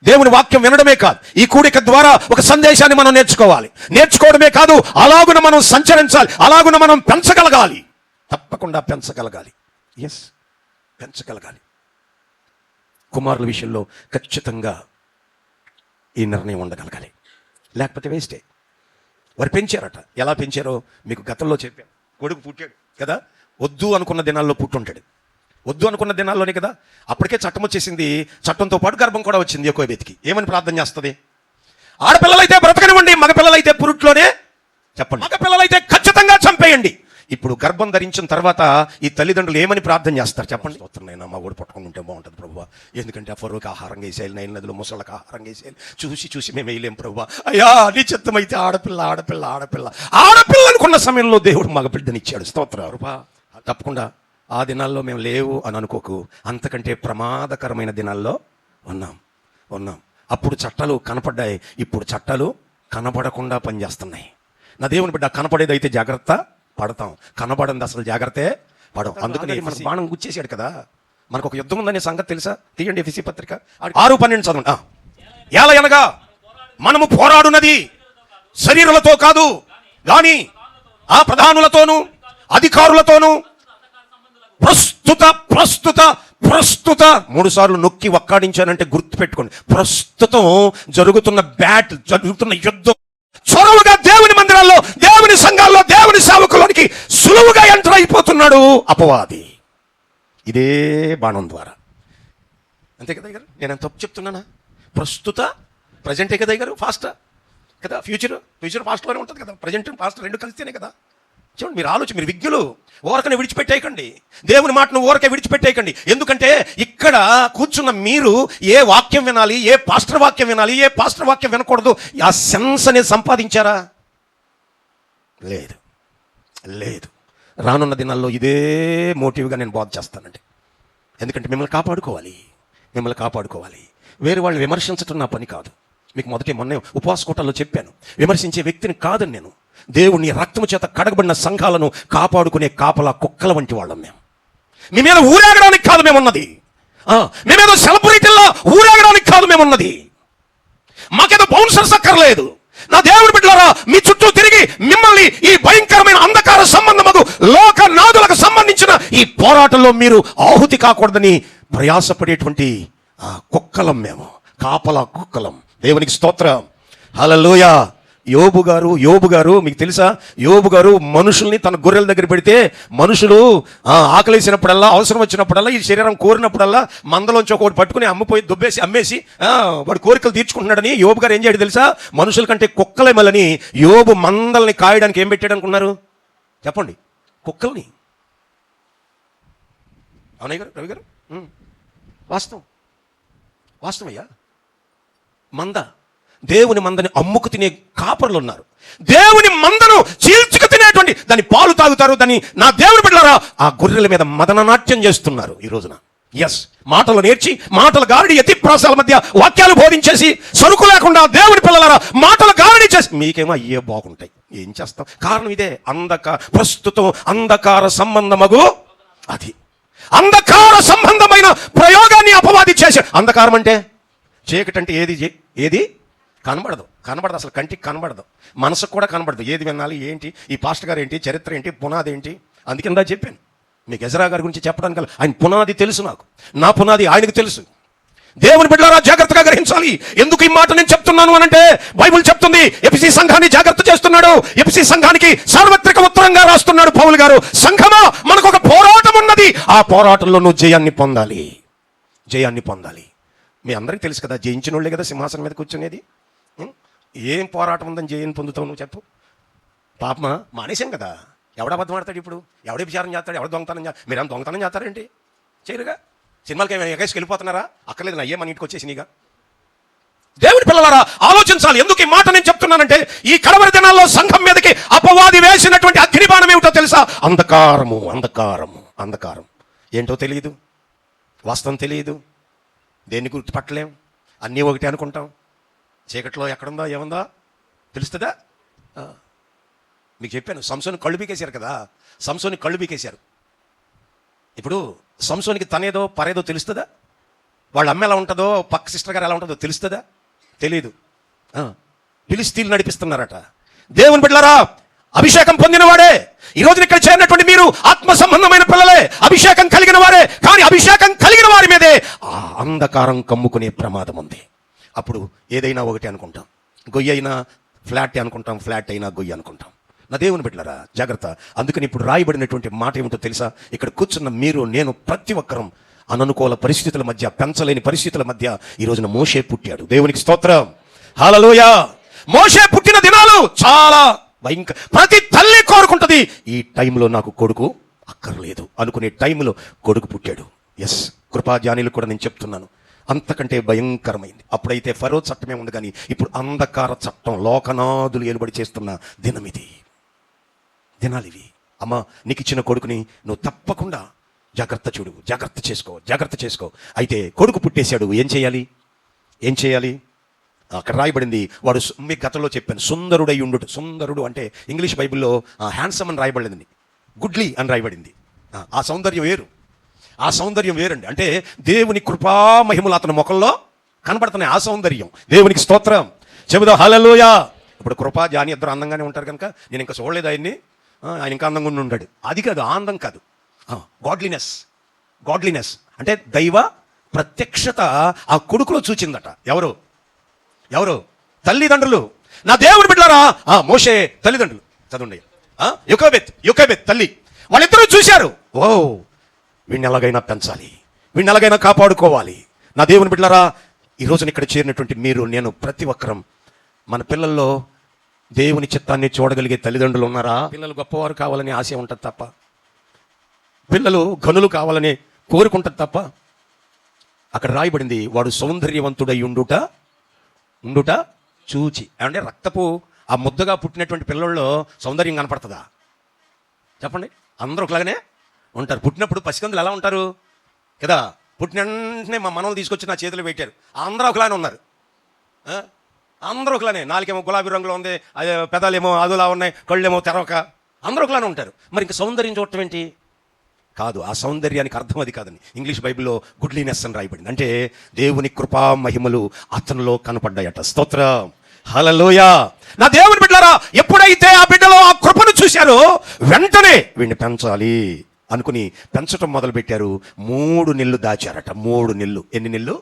దేవుని వాక్యం వినడమే కాదు, ఈ కూడిక ద్వారా ఒక సందేశాన్ని మనం నేర్చుకోవాలి. నేర్చుకోవడమే కాదు, అలాగున మనం సంచరించాలి, అలాగున మనం పెంచగలగాలి, తప్పకుండా పెంచగలగాలి. ఎస్, పెంచగలగాలి. కుమారుల విషయంలో ఖచ్చితంగా ఈ నిర్ణయం ఉండగలగాలి, లేకపోతే వేస్టే. వారు పెంచారట. ఎలా పెంచారో మీకు గతంలో చెప్పాను. కొడుకు పుట్టాడు కదా, వద్దు అనుకున్న దినాల్లో పుట్టుంటాడు. వద్దు అనుకున్న దినాల్లోనే కదా అప్పటికే చట్టం వచ్చేసింది. చట్టంతో పాటు గర్భం కూడా వచ్చింది. యాకోబేతుకి ఏమని ప్రార్థన చేస్తుంది? ఆడపిల్లలైతే బ్రతకనివ్వండి, మగపిల్లలైతే పురుట్లోనే చెప్పండి, మగపిల్లలైతే ఖచ్చితంగా చంపేయండి. ఇప్పుడు గర్భం ధరించిన తర్వాత ఈ తల్లిదండ్రులు ఏమని ప్రార్థన చేస్తారు చెప్పండి? వస్తున్నాయినా మా ఊడు పట్టుకుని ఉంటే బాగుంటుంది ప్రభువా, ఎందుకంటే ఆ ఫరోకి ఆహారం వేసేయాలి, నైల్ నదిలో ముసళ్ళకి ఆహారం వేసేయాలి, చూసి మేము వేయలేం ప్రభువా. అయ్యా నీ చిత్తమైతే ఆడపిల్ల ఆడపిల్ల ఆడపిల్ల ఆడపిల్ల అనుకున్న సమయంలో దేవుడు మగబిడ్డనిచ్చాడు. స్తోత్రం. తప్పకుండా ఆ దినాల్లో మేము లేవు అని అనుకోకు, అంతకంటే ప్రమాదకరమైన దినాల్లో ఉన్నాం. అప్పుడు చట్టాలు కనపడ్డాయి, ఇప్పుడు చట్టాలు కనపడకుండా పనిచేస్తున్నాయి. నా దేవుని బిడ్డ, కనపడేదైతే జాగ్రత్త పడతాం, కనబడింది అసలు జాగ్రత్తే పడం. అందుకని మన బాణం గుచ్చేసాడు కదా. మనకు ఒక యుద్ధం ఉందనే సంగతి తెలుసా? తీయండి ఎఫెసీ పత్రిక 6:12 చదవండి. ఏలయనగా మనము పోరాడునది శరీరులతో కాదు గాని ఆ ప్రధానులతోనూ అధికారులతోనూ ప్రస్తుత 3 సార్లు నొక్కి ఒక్కాడించానంటే గుర్తు పెట్టుకోండి. ప్రస్తుతం జరుగుతున్న యుద్ధం. చొరవగా దేవుని మందిరాల్లో, దేవుని సంఘాల్లో, దేవుని సేవకులోనికి సులువుగా ఎంటర్ అయిపోతున్నాడు అపవాది, ఇదే బాణం ద్వారా. అంతే కదా గారు? నేను తప్పు చెప్తున్నానా? ప్రజెంటే కదా గారు, ఫాస్ట్ కదా, ఫ్యూచర్ ఫాస్ట్లోనే ఉంటుంది కదా. ప్రజెంట్ ఫాస్ట్ రెండు కలిస్తేనే కదా. చూడండి, మీరు విజ్ఞులు ఓరకనే విడిచిపెట్టేయకండి, దేవుని మాటను ఓరకే విడిచిపెట్టేయకండి. ఎందుకంటే ఇక్కడ కూర్చున్న మీరు ఏ వాక్యం వినాలి, ఏ పాస్టర్ వాక్యం వినాలి, ఏ పాస్టర్ వాక్యం వినకూడదు, ఆ సెన్స్ అనేది సంపాదించారా? లేదు. రానున్న దినాల్లో ఇదే మోటివ్గా నేను బోధ చేస్తానండి. ఎందుకంటే మిమ్మల్ని కాపాడుకోవాలి. వేరే వాళ్ళు విమర్శించటం నా పని కాదు. మీకు మొన్న ఉపవాస కూటల్లో చెప్పాను, విమర్శించే వ్యక్తిని కాదని నేను. దేవుని రక్తము చేత కడగబడిన సంఘాలను కాపాడుకునే కాపలా కుక్కల వంటి వాళ్ళం మేము. మీ మీద ఊరేగడానికి కాదు మేమున్నది, మీ మీద సెలబ్రిటీల్లో ఊరేగడానికి కాదు మేమున్నది. మాకేదో బౌన్సర్స్ అక్కర్లేదు. నా దేవుని బిడ్డలారా, మీ చుట్టూ తిరిగి మిమ్మల్ని ఈ భయంకరమైన అంధకార సంబంధము లోకనాథులకు సంబంధించిన ఈ పోరాటంలో మీరు ఆహుతి కాకూడదని ప్రయాసపడేటువంటి కుక్కలం మేము, కాపలా కుక్కలం. దేవునికి స్తోత్రం. హల్లెలూయా. యోబు గారు మీకు తెలుసా? యోబు గారు మనుషుల్ని తన గొర్రెల దగ్గర పెడితే మనుషులు ఆకలేసినప్పుడల్లా, అవసరం వచ్చినప్పుడల్లా, ఈ శరీరం కోరినప్పుడల్లా మందలోంచి ఒకటి పట్టుకుని అమ్మేసి వాడు కోరికలు తీర్చుకుంటున్నాడని యోబు గారు ఏం చేయడు తెలుసా? మనుషుల కంటే కుక్కలేమలని యోబు మందల్ని కాయడానికి ఏం పెట్టాడు అనుకున్నారు చెప్పండి? కుక్కల్ని. అవునయ్య గారు, రవి గారు, వాస్తవయ్యా. దేవుని మందని అమ్ముకు తినే కాపరులు ఉన్నారు. దేవుని మందను చీల్చుకు తినేటువంటి దాని పాలు తాగుతారు. దాన్ని నా దేవుని బిడ్డలారా ఆ గొర్రెల మీద మదననాట్యం చేస్తున్నారు ఈ రోజున. ఎస్, మాటలు నేర్చి, మాటల గారడి ఎత్తి ప్రాసాల మధ్య వాక్యాలు బోధించేసి, సరుకు లేకుండా దేవుని పిల్లలారా మాటల గారడి చేసి మీకేమో అయ్యే బాగుంటాయి. ఏం చేస్తాం? కారణం ఇదే, ప్రస్తుతం అంధకార సంబంధమగు అది అంధకార సంబంధమైన ప్రయోగాన్ని అపవాది చేశాడు. అంధకారం అంటే చీకటి అంటే ఏది కనబడదు, అసలు కంటికి కనబడదు, మనసుకు కూడా కనబడదు. ఏది వినాలి, ఏంటి, ఈ పాస్టర్ గారు ఏంటి, చరిత్ర ఏంటి, పునాది ఏంటి. అందుకే చెప్పాను మీకు ఎజ్రా గారి గురించి చెప్పడానికి. ఆయన పునాది తెలుసు నాకు, నా పునాది ఆయనకు తెలుసు. దేవుని బిడ్డలారా జాగ్రత్తగా గ్రహించాలి. ఎందుకు ఈ మాట నేను చెప్తున్నాను అనంటే, బైబిల్ చెప్తుంది ఎఫెసీ సంఘాన్ని జాగ్రత్త చేస్తున్నాడు. ఎఫెసీ సంఘానికి సార్వత్రిక ఉత్తరంగా రాస్తున్నాడు పౌలు గారు. సంఘమా, మనకు ఒక పోరాటం ఉన్నది, ఆ పోరాటంలో నువ్వు జయాన్ని పొందాలి. మీ అందరికీ తెలుసు కదా, జయించిన వాళ్ళే కదా సింహాసనం మీద కూర్చునేది. ఏం పోరాటం ఉందని జయం పొందుతావు నువ్వు చెప్పు? పాపమా, మానేశాం కదా. ఎవడ అబద్ధం ఆడతాడు ఇప్పుడు, ఎవడే విచారం చేస్తాడు, ఎవడ దొంగతనం చేస్తాడు? మీరేమో దొంగతనం చేస్తారేంటి? చేయరుగా. సినిమాలకి ఏమైనా ఎగేసుకు వెళ్ళిపోతున్నారా? అక్కర్లేదు, నా ఏ మన ఇంటికి వచ్చేసినీగా. దేవుని పిల్లలారా ఆలోచించాలి. ఎందుకు ఈ మాట నేను చెప్తున్నానంటే, ఈ కడవరి దినాల్లో సంఘం మీదకి అపవాది వేసినటువంటి అగ్నిబాణం ఏమిటో తెలుసా? అంధకారం ఏంటో తెలియదు, వాస్తవం తెలియదు, దేన్ని గుర్తుపట్టలేం, అన్నీ ఒకటి అనుకుంటాం. చీకట్లో ఎక్కడుందో ఏముందో తెలుస్తుందా? మీకు చెప్పాను, సంసోని కళ్ళు బీకేశారు కదా. ఇప్పుడు సంసోనికి తనేదో పరేదో తెలుస్తుందా? వాళ్ళ అమ్మ ఎలా ఉంటుందో, పక్క సిస్టర్ గారు ఎలా ఉంటుందో తెలుస్తుందా? తెలీదు. ఫిలిస్తీన్లు నడిపిస్తున్నారట. దేవుని బిడ్డలారా, అభిషేకం పొందినవాడే ఈ రోజున ఇక్కడ చేరినటువంటి మీరు ఆత్మ సంబంధమైన పిల్లలే, అభిషేకం కలిగిన వారే. కానీ అభిషేకం కలిగిన వారి మీదే ఆ అంధకారం కమ్ముకునే ప్రమాదం ఉంది. అప్పుడు ఏదైనా ఒకటి అనుకుంటాం, గొయ్యి అయినా ఫ్లాట్ అనుకుంటాం, ఫ్లాట్ అయినా గొయ్యి అనుకుంటాం. నా దేవుని బిడ్డలారా జాగ్రత్త. అందుకని ఇప్పుడు రాయబడినటువంటి మాట ఏమిటో తెలుసా? ఇక్కడ కూర్చున్న మీరు, నేను, ప్రతి ఒక్కరం అననుకూల పరిస్థితుల మధ్య, పెంచలేని పరిస్థితుల మధ్య ఈ రోజున మోషే పుట్టాడు. దేవునికి స్తోత్రం, హల్లెలూయా. మోషే పుట్టిన దినాలు చాలా భయంకర. ప్రతి తల్లి కోరుకుంటది, ఈ టైంలో నాకు కొడుకు అక్కర్లేదు అనుకునే టైంలో కొడుకు పుట్టాడు. ఎస్, కృపాజ్ఞానులు కూడా నేను చెప్తున్నాను, అంతకంటే భయంకరమైంది. అప్పుడైతే ఫరో చట్టమే ఉంది, కానీ ఇప్పుడు అంధకార చట్టం, లోకనాథులు ఏలుబడి చేస్తున్న దినాలివి. అమ్మ, నీకు ఇచ్చిన కొడుకుని నువ్వు తప్పకుండా జాగ్రత్త చూడు, జాగ్రత్త చేసుకో. అయితే కొడుకు పుట్టేశాడు, ఏం చేయాలి? అక్కడ రాయబడింది, వాడు, మీకు గతంలో చెప్పాను, సుందరుడై ఉండు. సుందరుడు అంటే ఇంగ్లీష్ బైబిల్లో హ్యాండ్సమ్ అని రాయబడింది, గుడ్లీ అని రాయబడింది. ఆ సౌందర్యం వేరండి. అంటే దేవుని కృపా మహిమలు అతని ముఖంలో కనబడుతున్నాయి. ఆ సౌందర్యం, దేవునికి స్తోత్రం, చెబుదాం హల్లెలూయా. ఇప్పుడు కృపా జాని ఇద్దరు అందంగానే ఉంటారు కనుక నేను ఇంకా చూడలేదు ఆయన్ని, ఆయన ఇంకా అందంగా ఉన్నాడు. అది కాదు, ఆనందం కాదు, గాడ్లీనెస్ అంటే దైవ ప్రత్యక్షత ఆ కొడుకులో చూచిందట. ఎవరు? తల్లిదండ్రులు. నా దేవుని బిడ్డలారా, మోషే తల్లిదండ్రులు చదవండి. యోకేబెత్ తల్లి, వాళ్ళిద్దరూ చూశారు, ఓ వీడిని ఎలాగైనా పెంచాలి, వీడిని ఎలాగైనా కాపాడుకోవాలి. నా దేవుని బిడ్డలారా, ఈ రోజున ఇక్కడ చేరినటువంటి మీరు, నేను, ప్రతి ఒక్కరం మన పిల్లల్లో దేవుని చిత్తాన్ని చూడగలిగే తల్లిదండ్రులు ఉన్నారా? పిల్లలు గొప్పవారు కావాలని ఆశ ఉంటుంది తప్ప, పిల్లలు ఘనులు కావాలని కోరుకుంటుంది తప్ప. అక్కడ రాయబడింది, వాడు సౌందర్యవంతుడై ఉండుట చూచి. అంటే రక్తపు ఆ ముద్దగా పుట్టినటువంటి పిల్లల్లో సౌందర్యం కనపడుతుందా? చెప్పండి. అందరూ ఒకలాగానే ఉంటారు. పుట్టినప్పుడు పసికందులు ఎలా ఉంటారు కదా, పుట్టిన వెంటనే మా మనవలు తీసుకొచ్చి నా చేతులు పెట్టారు, అందరూ ఒకలానే ఉన్నారు. అందరూ ఒకలానే, నాలుగేమో గులాబీ రంగులో ఉంది, అదే పెదాలేమో అదులా ఉన్నాయి, కళ్ళేమో తెరవక, అందరూ ఒకలానే ఉంటారు. మరి ఇంకా సౌందర్యం చూడటం ఏంటి? కాదు, ఆ సౌందర్యానికి అర్థం అది కాదని ఇంగ్లీష్ బైబిల్లో గుడ్లీనెస్ అని రాయబడింది. అంటే దేవుని కృపా మహిమలు అతనిలో కనపడ్డాయట. స్తోత్రం, హల్లెలూయా. నా దేవుని బిడ్డలారా, ఎప్పుడైతే ఆ బిడ్డలో ఆ కృపను చూశారో వెంటనే వీడిని పెంచాలి అనుకుని పెంచటం మొదలు పెట్టారు. 3 నెలలు దాచారట. 3 నెలలు. ఎన్ని నెలలు?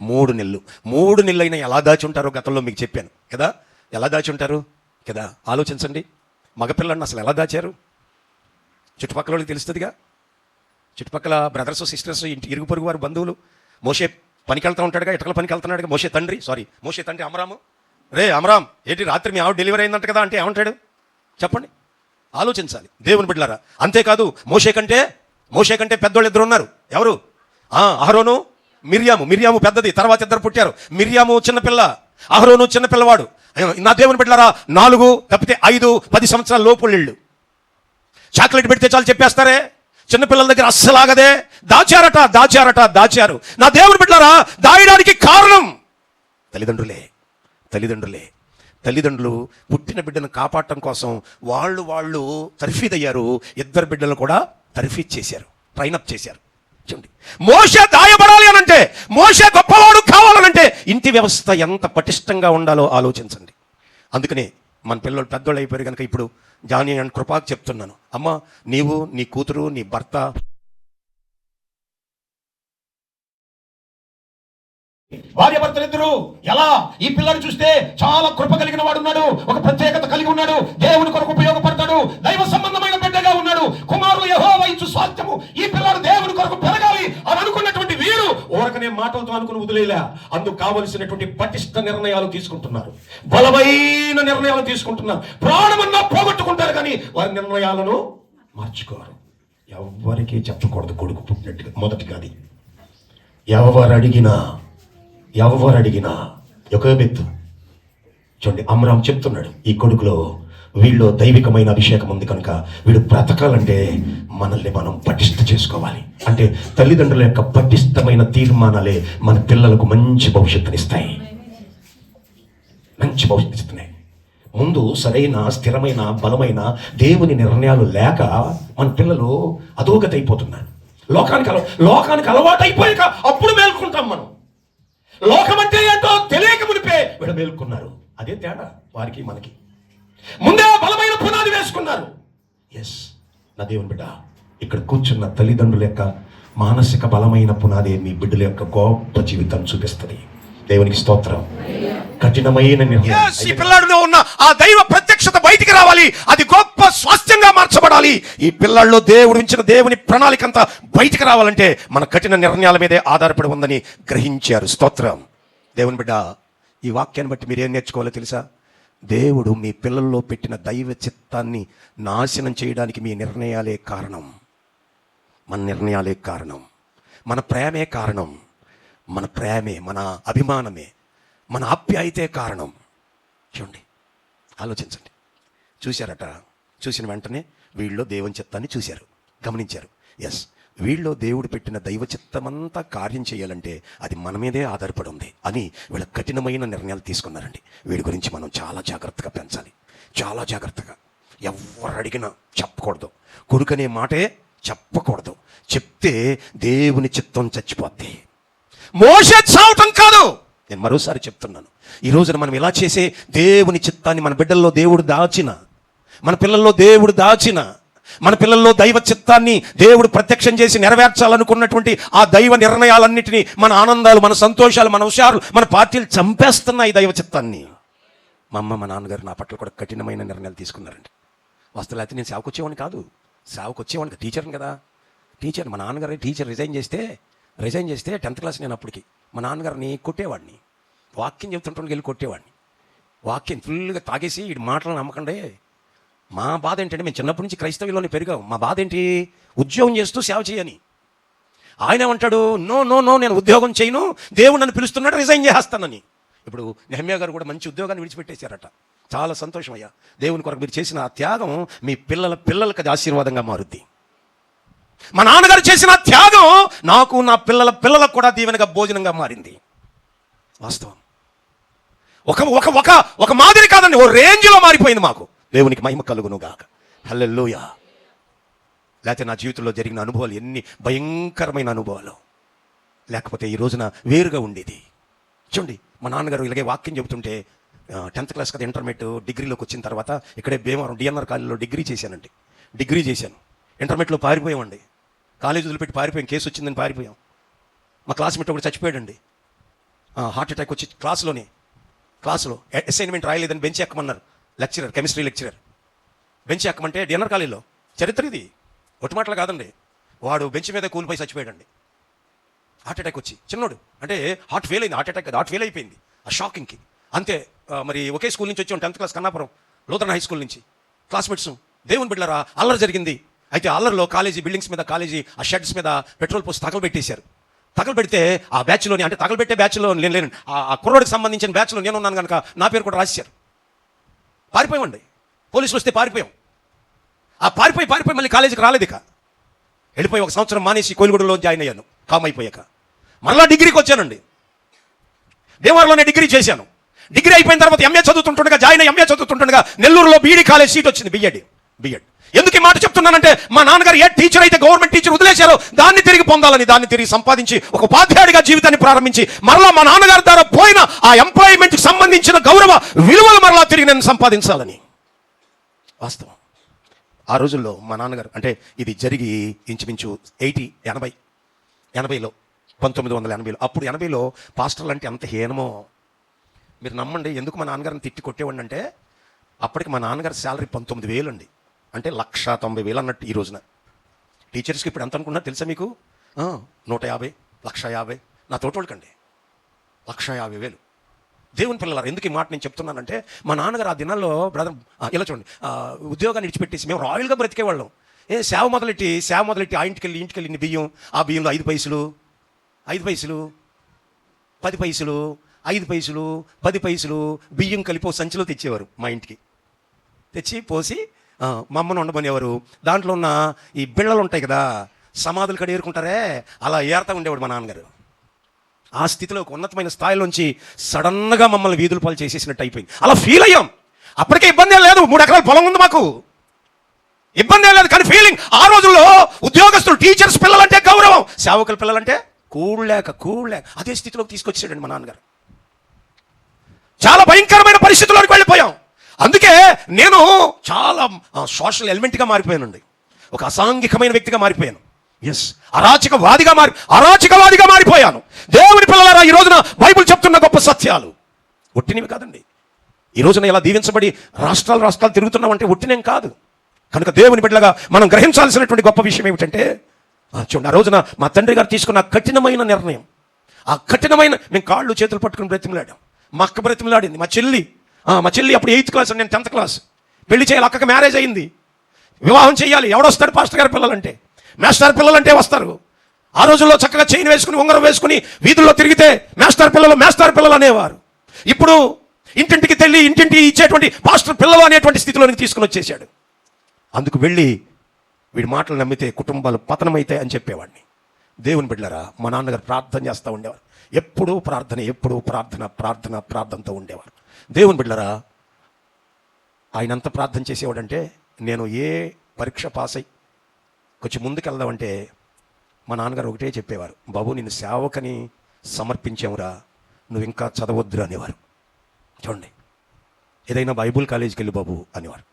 3 నెలలు. 3 నెలలు అయినా ఎలా దాచి ఉంటారో గతంలో మీకు చెప్పాను కదా, ఎలా దాచి ఉంటారు కదా. ఆలోచించండి, మగపిల్లల్ని అసలు ఎలా దాచారు? చుట్టుపక్కల వాళ్ళకి తెలుస్తుందిగా, చుట్టుపక్కల బ్రదర్స్, సిస్టర్స్, ఇంటి ఇరుగు పొరుగు వారు, బంధువులు. మోషే పనికి వెళ్తూ ఉంటాడుగా, ఇటకల పనికి వెళ్తున్నాడుగా. మోషే తండ్రి అమరాము, రే అమరామ్, ఏంటి రాత్రి మీ ఆవిడ డెలివరీ అయిందంట కదా అంటే ఏమంటాడు చెప్పండి? ఆలోచించాలి దేవుని బిడ్డలారా. అంతేకాదు, మోషే కంటే పెద్దోళ్ళు ఇద్దరు ఉన్నారు. ఎవరు? అహరోను, మిర్యాము పెద్దది, తర్వాత ఇద్దరు పుట్టారు. మిర్యాము చిన్నపిల్ల, అహరోను చిన్నపిల్లవాడు. నా దేవుని బిడ్డలారా, 4 తప్పితే 5, 10 సంవత్సరాల లోపుళ్ళు. చాక్లెట్ పెడితే చాలు చెప్పేస్తారే, చిన్నపిల్లల దగ్గర అస్సలాగదే. దాచారు. నా దేవుని బిడ్డలారా, దాయడానికి కారణం తల్లిదండ్రులు పుట్టిన బిడ్డను కాపాడటం కోసం వాళ్ళు తర్ఫీదయ్యారు. 2 బిడ్డలను కూడా తర్ఫీద్ చేశారు, ట్రైనప్ చేశారు. చూడండి, మోషే దాయబడాలి అనంటే, మోషే గొప్పవాడు కావాలనంటే ఇంటి వ్యవస్థ ఎంత పటిష్టంగా ఉండాలో ఆలోచించండి. అందుకనే మన పిల్లలు పెద్దోళ్ళు అయిపోయారు కనుక ఇప్పుడు జానీ అండ్ కృపాకు చెప్తున్నాను, అమ్మ, నీవు, నీ కూతురు, నీ భర్త, భార్యాభర్తలిద్దరూ ఎలా ఈ పిల్లని చూస్తే చాలా కృప కలిగిన వాడు ఉన్నాడు, ఒక ప్రత్యేకత కలిగి ఉన్నాడు, దేవుని కొరకు ఉపయోగపడతాడు, దైవ సంబంధమైన బిడ్డగా ఉన్నాడు, కుమారుడు యెహోవా ఇచ్చు స్వాస్థ్యము, ఈ పిల్లాడు దేవుని కొరకు పెరగాలి అని అనుకున్నటువంటి వీరు ఊరకనే మాటలతో అనుకుని వదిలేలా. అందుకు కావలసినటువంటి పటిష్ట నిర్ణయాలు తీసుకుంటున్నారు, బలమైన నిర్ణయాలు తీసుకుంటున్నారు. ప్రాణమన్నా పోగొట్టుకుంటారు కానీ వారి నిర్ణయాలను మార్చుకోరు. ఎవరికి చెప్పకూడదు కొడుకు పుట్టినట్టుగా. మొదటిగా అది ఎవరు అడిగినా యోకేబెత్. చూడండి, అమ్రామ్ చెప్తున్నాడు, ఈ కొడుకులో వీళ్ళు దైవికమైన అభిషేకం ఉంది కనుక వీడు బ్రతకాలంటే మనల్ని మనం పటిష్ట చేసుకోవాలి. అంటే తల్లిదండ్రుల యొక్క పటిష్టమైన తీర్మానాలే మన పిల్లలకు మంచి భవిష్యత్తునిస్తాయి. ముందు సరైన, స్థిరమైన, బలమైన దేవుని నిర్ణయాలు లేక మన పిల్లలు అధోగతి అయిపోతున్నారు. లోకానికి అలవాటు అయిపోయాక అప్పుడు మేల్కొంటాం మనం. లోకమంటే ఏంటో తెలియక మునిపే వీళ్ళు మేల్కొన్నారు. అదే తేడా వారికి మనకి. ముందే బలమైన పునాది వేసుకున్నారు. ఎస్ నా దేవుని బిడ్డ, ఇక్కడ కూర్చున్న తల్లిదండ్రుల యొక్క మానసిక బలమైన పునాది మీ బిడ్డల యొక్క గొప్ప జీవితం చూపిస్తుంది. దేవునికి స్తోత్రం. కఠినమైన నిర్ణయం. ఈ పిల్లాడిలో ఉన్న ఆ దైవ ప్రత్యక్షత బయటికి రావాలి. అది గొప్ప స్వాస్థ్యంగా మార్చబడాలి. ఈ పిల్లాడిలో దేవుడు ఉంచిన దేవుని ప్రణాళిక అంతా బయటికి రావాలంటే మన కఠిన నిర్ణయాల మీదే ఆధారపడి ఉందని గ్రహించారు. స్తోత్రం. దేవుని బిడ్డ, ఈ వాక్యాన్ని బట్టి మీరేం నేర్చుకోవాలో తెలుసా? దేవుడు మీ పిల్లల్లో పెట్టిన దైవ చిత్తాన్ని నాశనం చేయడానికి మీ నిర్ణయాలే కారణం. మన నిర్ణయాలే కారణం. మన ప్రేమే కారణం. మన ప్రేమే, మన అభిమానమే, మన ఆప్యాయతే కారణం. చూడండి, ఆలోచించండి. చూశారట. చూసిన వెంటనే వీళ్ళలో దేవుని చిత్తాన్ని చూశారు, గమనించారు. ఎస్, వీళ్ళలో దేవుడు పెట్టిన దైవ చిత్తమంతా కార్యం చేయాలంటే అది మన మీదే ఆధారపడి ఉంది అని వీళ్ళ కఠినమైన నిర్ణయాలు తీసుకున్నారండి. వీడి గురించి మనం చాలా జాగ్రత్తగా పెంచాలి. చాలా జాగ్రత్తగా. ఎవరు అడిగినా చెప్పకూడదు. కొడుకనే మాటే చెప్పకూడదు. చెప్తే దేవుని చిత్తం చచ్చిపోద్ది. మోషే చావటం కాదు. నేను మరోసారి చెప్తున్నాను, ఈ రోజున మనం ఇలా చేసే దేవుని చిత్తాన్ని మన బిడ్డల్లో దేవుడు దాచిన, మన పిల్లల్లో దేవుడు దాచిన, మన పిల్లల్లో దైవ చిత్తాన్ని దేవుడు ప్రత్యక్షం చేసి నెరవేర్చాలనుకున్నటువంటి ఆ దైవ నిర్ణయాలన్నిటినీ, మన ఆనందాలు, మన సంతోషాలు, మన హుషారులు, మన పార్టీలు చంపేస్తున్నాయి దైవ చిత్తాన్ని. మా అమ్మ, మా నాన్నగారు నా పట్ల కూడా కఠినమైన నిర్ణయాలు తీసుకున్నారండి. వాస్తవాలు అయితే నేను సేవకు వచ్చేవాడిని కాదు. సేవకు వచ్చేవాడిని టీచర్ని కదా. టీచర్, మా నాన్నగారు టీచర్ రిజైన్ చేస్తే 10th క్లాస్ నేను అప్పటికి మా నాన్నగారిని కొట్టేవాడిని. వాక్యం చెప్తుంటానికి వెళ్ళి కొట్టేవాడిని. వాక్యం ఫుల్గా తాగేసి వీడి మాటలను నమ్మకండి. మా బాధ ఏంటంటే, మేము చిన్నప్పటి నుంచి క్రైస్తవ్యంలోనే పెరిగాం. మా బాధ ఏంటి? ఉద్యోగం చేస్తూ సేవ చేయని. ఆయన ఏమంటాడు? నో నో నో, నేను ఉద్యోగం చేయను, దేవుడు నన్ను పిలుస్తున్నాడు, రిజైన్ చేస్తానని. ఇప్పుడు నెహమ్యా గారు కూడా మంచి ఉద్యోగాన్ని విడిచిపెట్టేశారట. చాలా సంతోషం అయ్యా. దేవుని కొరకు మీరు చేసిన ఆ త్యాగం మీ పిల్లలకు అది ఆశీర్వాదంగా మారుద్ది. మా నాన్నగారు చేసిన త్యాగం నాకు, నా పిల్లలకు కూడా దీవెనగా భోజనంగా మారింది. వాస్తవం. ఒక మాదిరి కాదండి, ఓ రేంజ్లో మారిపోయింది మాకు. దేవునికి మహిమ కలుగును గాక. హల్లెలూయా. లేకపోతే నా జీవితంలో జరిగిన అనుభవాలు ఎన్ని భయంకరమైన అనుభవాలు, లేకపోతే ఈ రోజున వేరుగా ఉండేది. చూడండి, మా నాన్నగారు ఇలాగే వాక్యం చెబుతుంటే 10th క్లాస్ కదా, ఇంటర్మీడియట్ డిగ్రీలోకి వచ్చిన తర్వాత ఇక్కడే భీమవరం డిఎన్ఆర్ కాలేజీలో డిగ్రీ చేశాను. ఇంటర్మీడియట్లో పారిపోయామండి. కాలేజీ వదిలిపెట్టి పారిపోయాం. కేసు వచ్చిందని పారిపోయాం. మా క్లాస్మేట్ ఒకటి చచ్చిపోయాడండి. హార్ట్ అటాక్ వచ్చి క్లాసులో అసైన్మెంట్ రాయలేదని బెంచ్ ఎక్కమన్నారు. లెక్చరర్, కెమిస్ట్రీ లెక్చరర్ బెంచ్ ఎక్కమంటే డిఎన్ఆర్ కాలేజీలో చరిత్ర ఇది, ఒట్టి మాటలు కాదండి. వాడు బెంచ్ మీద కూలిపోయి చచ్చిపోయాడండి. హార్ట్ అటాక్ వచ్చి, చిన్నోడు అంటే హార్ట్ ఫెయిల్ అయింది. హార్ట్ ఫెయిల్ అయిపోయింది ఆ షాకింగ్కి. అంతే. మరి ఒకే స్కూల్ నుంచి వచ్చాం, 10th class Kannapuram Lutheran high school నుంచి క్లాస్మేట్స్. దేవుని బిడ్డలారా, అల్లరి జరిగింది. అయితే అల్లరిలో కాలేజీ బిల్డింగ్స్ మీద, కాలేజీ ఆ షెడ్స్ మీద పెట్రోల్ పోసి తగలబెట్టేశారు. తగలబెడితే ఆ బ్యాచ్లోని, అంటే తగలబెట్టే బ్యాచ్లో నేను ఆ కుర్రోడికి సంబంధించిన బ్యాచ్లో నేను ఉన్నాను కనుక నా పేరు కూడా రాశారు. పారిపోయామండి. పోలీసులు వస్తే పారిపోయాం. ఆ పారిపోయి మళ్ళీ కాలేజీకి రాలేదు. ఇక వెళ్ళిపోయి 1 సంవత్సరం మానేసి కోయిలగూడలో జాయిన్ అయ్యాను. కామ్ అయిపోయాక మరలా డిగ్రీకి వచ్చానండి. దేవాలయంలోనే డిగ్రీ చేశాను. డిగ్రీ అయిపోయిన తర్వాత ఎంఏ చదువుతుండగా నెల్లూరులో బీఈడీ కాలేజ్ సీట్ వచ్చింది. బిఎడ్. ఎందుకు ఈ మాట చెప్తున్నానంటే, మా నాన్నగారు ఏ టీచర్ అయితే గవర్నమెంట్ టీచర్ వదిలేశారో దాన్ని తిరిగి పొందాలని, దాన్ని తిరిగి సంపాదించి ఒక ఉపాధ్యాయుడిగా జీవితాన్ని ప్రారంభించి మరలా మా నాన్నగారి ద్వారా పోయిన ఆ ఎంప్లాయ్మెంట్కి సంబంధించిన గౌరవ విలువలు మరలా తిరిగి నేను సంపాదించాలని. వాస్తవం. ఆ రోజుల్లో మా నాన్నగారు, అంటే ఇది జరిగి ఇంచుమించు 1980లో 1980లో, అప్పుడు 80లో పాస్టర్లు అంటే ఎంత హీనమో మీరు నమ్మండి. ఎందుకు మా నాన్నగారిని తిట్టి కొట్టేవాడిని అంటే, అప్పటికి మా నాన్నగారి శాలరీ 19,000 అండి. అంటే 1,90,000 అన్నట్టు ఈ రోజున. టీచర్స్కి ఇప్పుడు ఎంత అనుకున్నా తెలుసా మీకు? 150, 150. నా తోటోళ్ళకండి 150,000. దేవుని పిల్లలారా, ఎందుకు ఈ మాట నేను చెప్తున్నానంటే, మా నాన్నగారు ఆ దినాల్లో బ్రదర్ ఇలా చూడండి, ఉద్యోగాన్ని విడిచిపెట్టేసి మేము రాయల్గా బ్రతికేవాళ్ళం. సేవ మొదలెట్టి ఆ ఇంటికి వెళ్ళి బియ్యం, ఆ బియ్యంలో 5 పైసలు 10 పైసలు 5 పైసలు 10 పైసలు బియ్యం కలిపి సంచిలో తెచ్చేవారు మా ఇంటికి. తెచ్చి పోసి మా అమ్మను వండమనేవారు. దాంట్లో ఉన్న ఈ బిళ్ళలు ఉంటాయి కదా, సమాధులు కడ ఏరుకుంటారే, అలా ఏరుతా ఉండేవాడు మా నాన్నగారు. ఆ స్థితిలో ఒక ఉన్నతమైన స్థాయిలోంచి సడన్గా మమ్మల్ని వీధుల పాలు చేసేసినట్టు అయిపోయింది. అలా ఫీల్ అయ్యాం. అప్పటికే ఇబ్బంది ఏం లేదు, 3 ఎకరాల పొలం ఉంది మాకు, ఇబ్బంది ఏం లేదు. కానీ ఫీలింగ్ ఆ రోజుల్లో ఉద్యోగస్తులు, టీచర్స్ పిల్లలంటే గౌరవం, సేవకుల పిల్లలంటే కూడలేక అదే స్థితిలోకి తీసుకొచ్చాడండి మా నాన్నగారు. చాలా భయంకరమైన పరిస్థితుల్లోకి వెళ్ళిపోయాం. అందుకే నేను చాలా సోషల్ ఎలిమెంట్గా మారిపోయానండి. ఒక అసాంఘికమైన వ్యక్తిగా మారిపోయాను. ఎస్, అరాచకవాదిగా మారిపోయాను. దేవుని పిల్లలారా, ఈ రోజున బైబిల్ చెప్తున్న గొప్ప సత్యాలు ఒట్టినివి కాదండి. ఈ రోజున ఇలా దీవించబడి రాష్ట్రాలు తిరుగుతున్నామంటే ఒట్టినేం కాదు. కనుక దేవుని బిడ్డలుగా మనం గ్రహించాల్సినటువంటి గొప్ప విషయం ఏమిటంటే, చూడండి, ఆ రోజున మా తండ్రి గారు తీసుకున్న కఠినమైన నిర్ణయం, మేము కాళ్ళు చేతులు పట్టుకుని బ్రతిమలాడాం. మా అక్క బ్రతిమలాడింది, మా చెల్లి అప్పుడు 8th క్లాస్, నేను 10th క్లాస్. పెళ్లి చేయాలి, అక్కకి మ్యారేజ్ అయింది, వివాహం చేయాలి. ఎవడొస్తాడు పాస్టర్ గారి పిల్లలంటే? మాస్టర్ పిల్లలంటే వస్తారు. ఆ రోజుల్లో చక్కగా చైన్ వేసుకుని ఉంగరం వేసుకుని వీధుల్లో తిరిగితే మాస్టర్ పిల్లలు అనేవారు. ఇప్పుడు ఇంటింటికి ఇచ్చేటువంటి పాస్టర్ పిల్లలు అనేటువంటి స్థితిలోనికి తీసుకుని వచ్చేసాడు. అందుకు వెళ్ళి వీడి మాటలు నమ్మితే కుటుంబాలు పతనమైతాయి అని చెప్పేవాడిని. దేవుని బిడ్డలారా, మా నాన్నగారు ప్రార్థన చేస్తూ ఉండేవారు. ఎప్పుడూ ప్రార్థనతో ఉండేవారు. దేవుని బిడ్డలారా, ఆయన అంత ప్రార్థన చేసేవాడంటే, నేను ఏ పరీక్ష పాస్ అయ్యి కొంచెం ముందుకు వెళ్దామంటే మా నాన్నగారు ఒకటే చెప్పేవారు, బాబు నిన్ను సేవకని సమర్పించావురా, నువ్వు ఇంకా చదవద్దురా అనేవారు. చూడండి, ఏదైనా బైబుల్ కాలేజీకి వెళ్ళి బాబు అనేవారు.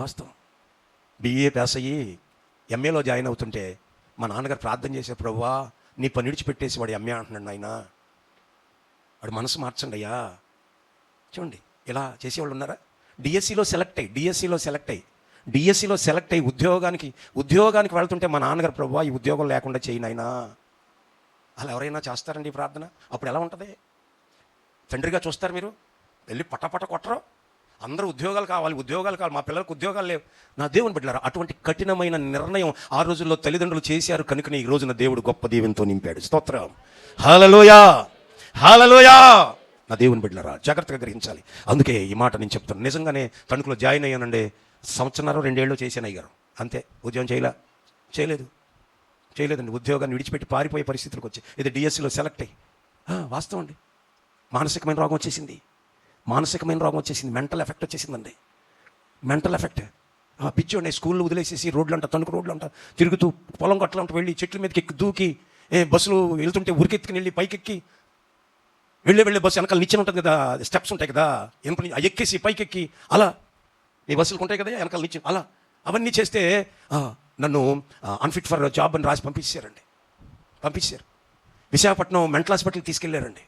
వాస్తవం. BA పాస్ అయ్యి MAలో జాయిన్ అవుతుంటే మా నాన్నగారు ప్రార్థన చేసే, ప్రభువా నీ పని విడిచిపెట్టేసి వాడు MA అంటున్నాడు, నాయన వాడు మనసు మార్చండి అయ్యా. చూడండి, ఇలా చేసేవాళ్ళు ఉన్నారా? డిఎస్సిలో సెలెక్ట్ అయ్యి ఉద్యోగానికి వెళ్తుంటే మా నాన్నగారు, ప్రభువా ఈ ఉద్యోగం లేకుండా చేయనైనా. అలా ఎవరైనా చేస్తారండి ఈ ప్రార్థన? అప్పుడు ఎలా ఉంటుంది? తండ్రిగా చూస్తారు మీరు, వెళ్ళి పట్టపట్ట కొట్టరు. అందరూ ఉద్యోగాలు కావాలి, మా పిల్లలకు ఉద్యోగాలు లేవు. నా దేవుని బిడ్డలారా, అటువంటి కఠినమైన నిర్ణయం ఆ రోజుల్లో తల్లిదండ్రులు చేశారు. కనుకనే ఈ రోజున దేవుడు గొప్ప దీవెనతో నింపాడు. స్తోత్రం, హల్లెలూయా. నా దేవుని బిడ్డలారా, జాగ్రత్తగా గ్రహించాలి. అందుకే ఈ మాట నేను చెప్తాను. నిజంగానే తణుకులో జాయిన్ అయ్యానండి. 1.5 2 చేశాను అయ్యారు, అంతే. ఉద్యోగం చేయలేదండి. ఉద్యోగాన్ని విడిచిపెట్టి పారిపోయే పరిస్థితులకు వచ్చి ఇది డిఎస్సిలో సెలెక్ట్ అయ్యి, వాస్తవం అండి, మానసికమైన రోగం వచ్చేసింది. మెంటల్ ఎఫెక్ట్ వచ్చేసిందండి. పిచ్చోండి. స్కూల్లో వదిలేసేసి తణుకు రోడ్లు అంట తిరుగుతూ పొలం గట్ల వెళ్ళి చెట్ల మీదకి ఎక్కి దూకి, బస్సులు వెళ్తుంటే ఉరికెత్తుకుని వెళ్ళి పైకెక్కి వెళ్ళే బస్సు వెనకాల నిచ్చెన ఉంటుంది కదా, స్టెప్స్ ఉంటాయి కదా, ఎక్కేసి పైకెక్కి అలా ఈ బస్సులకు ఉంటాయి కదా వెనకాల నిచ్చెన, అలా అవన్నీ చేస్తే నన్ను అన్ఫిట్ ఫర్ జాబ్ అని రాసి పంపించారు. విశాఖపట్నం మెంటల్ హాస్పిటల్కి తీసుకెళ్లారండి.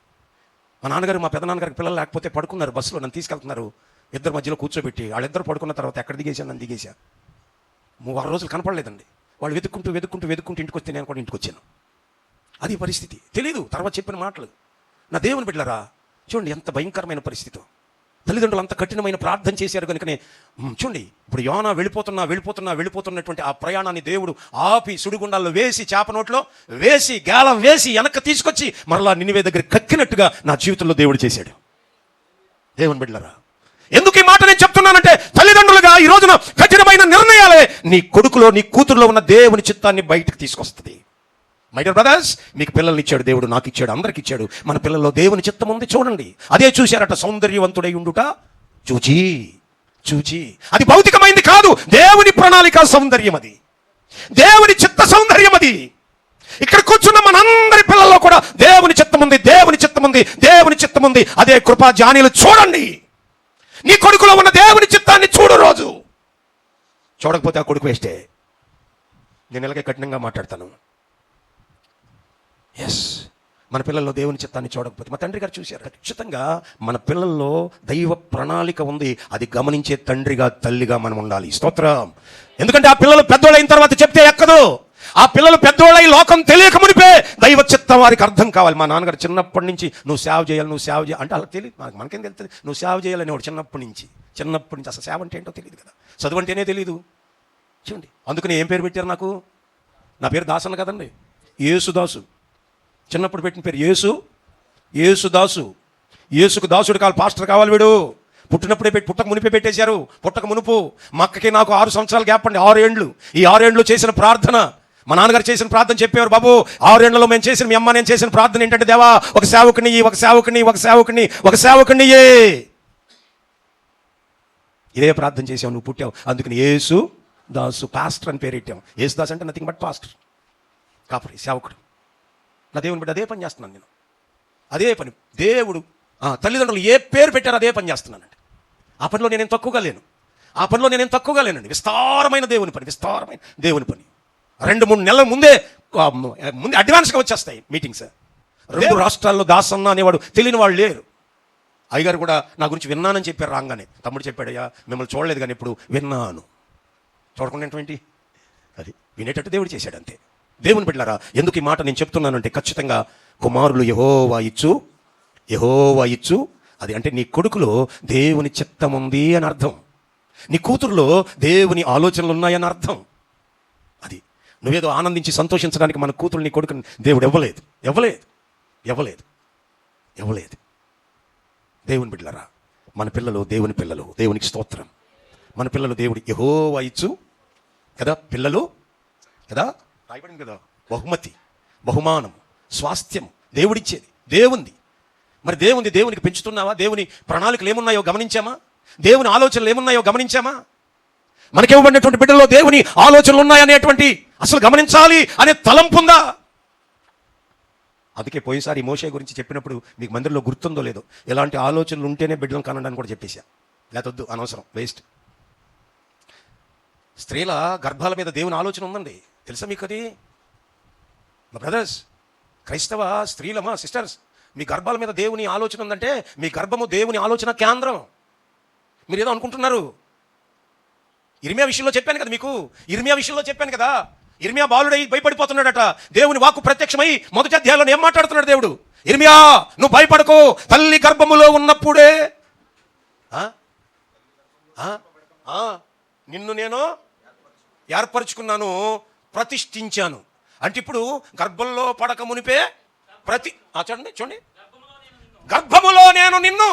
మా నాన్నగారు, మా పెద్దనాన్నగారికి పిల్లలు లేకపోతే పడుకున్నారు బస్సులో, నన్ను తీసుకెళ్తున్నారు. ఇద్దరు మధ్యలో కూర్చోబెట్టి వాళ్ళిద్దరు పడుకున్న తర్వాత ఎక్కడ నన్ను దిగేశా. 6 రోజులు కనపడలేదండి. వాళ్ళు వెతుక్కుంటూ ఇంటికి వస్తే నేను కూడా ఇంటికి వచ్చాను. అది పరిస్థితి. తెలీదు తర్వాత చెప్పిన మాటలు. నా దేవుని బిడ్డలారా, చూడండి ఎంత భయంకరమైన పరిస్థితి. తల్లిదండ్రులు అంత కఠినమైన ప్రార్థన చేశారు కనుకనే చూడండి, ఇప్పుడు యోనా వెళ్ళిపోతున్నటువంటి ఆ ప్రయాణాన్ని దేవుడు ఆపి సుడిగుండాల్లో వేసి, చేప నోట్లో వేసి, గాలం వేసి వెనక్కి తీసుకొచ్చి మరలా నినివే దగ్గర కక్కినట్టుగా నా జీవితంలో దేవుడు చేశాడు. దేవుని బిడ్డలారా, ఎందుకు ఈ మాట నేను చెప్తున్నానంటే, తల్లిదండ్రులుగా ఈ రోజున కఠినమైన నిర్ణయాలే నీ కొడుకులో నీ కూతురులో ఉన్న దేవుని చిత్తాన్ని బయటకు తీసుకొస్తుంది. మై డియర్ బ్రదర్స్, మీకు పిల్లల్ని ఇచ్చాడు దేవుడు, నాకు ఇచ్చాడు, అందరికి ఇచ్చాడు. మన పిల్లల్లో దేవుని చిత్తం ఉంది. చూడండి, అదే చూశారట, సౌందర్యవంతుడై ఉండుట చూచి. అది భౌతికమైంది కాదు, దేవుని ప్రణాళిక సౌందర్యం, అది దేవుని చిత్త సౌందర్యం. అది ఇక్కడ కూర్చున్న మనందరి పిల్లల్లో కూడా దేవుని చిత్తం ఉంది. అదే కృపా జానీలు. చూడండి, నీ కొడుకులో ఉన్న దేవుని చిత్తాన్ని చూడు. రోజు చూడకపోతే ఆ కొడుకు వేస్తే. నేను ఇలాగే కఠినంగా మాట్లాడతాను. ఎస్, మన పిల్లల్లో దేవుని చిత్తాన్ని చూడకపోతే, మా తండ్రి గారు చూశారు. ఖచ్చితంగా మన పిల్లల్లో దైవ ప్రణాళిక ఉంది. అది గమనించే తండ్రిగా, తల్లిగా మనం ఉండాలి. స్తోత్రం. ఎందుకంటే ఆ పిల్లలు పెద్దోళ్ళైన తర్వాత చెప్తే ఎక్కదు. ఆ పిల్లలు పెద్దోళ్ళై లోకం తెలియక మునిపే దైవ చిత్తం వారికి అర్థం కావాలి. మా నాన్నగారు చిన్నప్పటి నుంచి నువ్వు సేవ చేయాలి అంటే అలా తెలియదు. మనకేం తెలుస్తుంది? నువ్వు సేవ చేయాలని వాడు చిన్నప్పటి నుంచి అసలు సేవ అంటే ఏంటో తెలియదు కదా, చదువు అంటేనే తెలియదు. చూడండి, అందుకని ఏం పేరు పెట్టారు నాకు? నా పేరు దాసన్న కదండి, యేసుదాసు. చిన్నప్పుడు పెట్టిన పేరు యేసుదాసు. యేసుకు దాసుడు కావాలి, పాస్టర్ కావాలి. వీడు పుట్టక మునిపే పెట్టేశారు. పుట్టక మునుపు మా అక్కకి నాకు 6 సంవత్సరాలు గ్యాప్ అండి. 6 ఏండ్లు. ఈ 6 ఏండ్లు చేసిన ప్రార్థన, మా నాన్నగారు చేసిన ప్రార్థన చెప్పేవారు. బాబు 6 ఏళ్లలో మేము చేసిన, మీ అమ్మ నేను చేసిన ప్రార్థన ఏంటంటే, దేవా ఒక సేవకుని ఇదే ప్రార్థన చేసావు, నువ్వు పుట్టావు. అందుకని యేసుదాసు, పాస్టర్ అని పేరు పెట్టాం. యేసుదాస్ అంటే నథింగ్ బట్ పాస్టర్, కాపరి, సేవకుడు. నా దేవుని బిడ్డ అదే పని చేస్తున్నాను నేను. అదే పని దేవుడు తల్లిదండ్రులు ఏ పేరు పెట్టారో అదే పని చేస్తున్నానండి. ఆ పనిలో నేనేం తక్కువగా లేనండి. విస్తారమైన దేవుని పని 2-3 నెలల ముందే అడ్వాన్స్గా వచ్చేస్తాయి మీటింగ్స్. 2 రాష్ట్రాల్లో దాసన్న అనేవాడు తెలియని వాళ్ళు లేరు. అయ్యగారు కూడా నా గురించి విన్నానని చెప్పారు రాగానే. తమ్ముడు చెప్పాడయ్యా, మిమ్మల్ని చూడలేదు కానీ ఇప్పుడు విన్నాను. చూడకుండా ఏంటి, అది వినేటట్టు దేవుడు చేశాడు అంతే. దేవుని బిడ్డలారా, ఎందుకు ఈ మాట నేను చెప్తున్నానంటే, ఖచ్చితంగా కుమారులు యెహోవా ఇచ్చు, అది అంటే నీ కొడుకులో దేవుని చిత్తం ఉంది అని అర్థం, నీ కూతురులో దేవుని ఆలోచనలు ఉన్నాయని అర్థం. అది నువ్వేదో ఆనందించి సంతోషించడానికి మన కూతురు నీ కొడుకుని దేవుడు ఇవ్వలేదు. దేవుని బిడ్డలారా, మన పిల్లలు దేవుని పిల్లలు, దేవునికి స్తోత్రం. మన పిల్లలు దేవుడి యెహోవా ఇచ్చు కదా, పిల్లలు కదా, రాయబడింది కదా, బహుమతి, బహుమానం, స్వాస్థ్యం దేవుడిచ్చేది, దేవుంది. మరి దేవునికి పెంచుతున్నావా? దేవుని ప్రణాళికలు ఏమున్నాయో గమనించామా? దేవుని ఆలోచనలు ఏమున్నాయో గమనించామా? మనకివ్వబడినటువంటి బిడ్డల్లో దేవుని ఆలోచనలు ఉన్నాయనేటువంటి అసలు గమనించాలి అనే తలంపు ఉందా? అందుకే పోయినసారి మోషే గురించి చెప్పినప్పుడు మీకు మందిరంలో గుర్తుందో లేదో, ఎలాంటి ఆలోచనలు ఉంటేనే బిడ్డలను కనడానికి కూడా చెప్పేశా. లేకొద్దు, అనవసరం, వేస్ట్. స్త్రీల గర్భాల మీద దేవుని ఆలోచన ఉందండి, తెలుసా మీకు? అది మా బ్రదర్స్, క్రైస్తవ స్త్రీలమా, సిస్టర్స్, మీ గర్భాల మీద దేవుని ఆలోచన ఉందంటే మీ గర్భము దేవుని ఆలోచన కేంద్రం. మీరు ఏదో అనుకుంటున్నారు. ఇర్మియా విషయంలో చెప్పాను కదా, ఇర్మియా బాలుడై భయపడిపోతున్నాడట. దేవుని వాక్కు ప్రత్యక్షమై మొదటి అధ్యాయంలో ఏం మాట్లాడుతున్నాడు దేవుడు? ఇర్మియా, నువ్వు భయపడకు, తల్లి గర్భములో ఉన్నప్పుడే నిన్ను నేను ఏర్పరచుకున్నాను, ప్రతిష్ఠించాను. అంటే ఇప్పుడు గర్భంలో పడక మునిపే చూడండి, గర్భములో నేను నిన్ను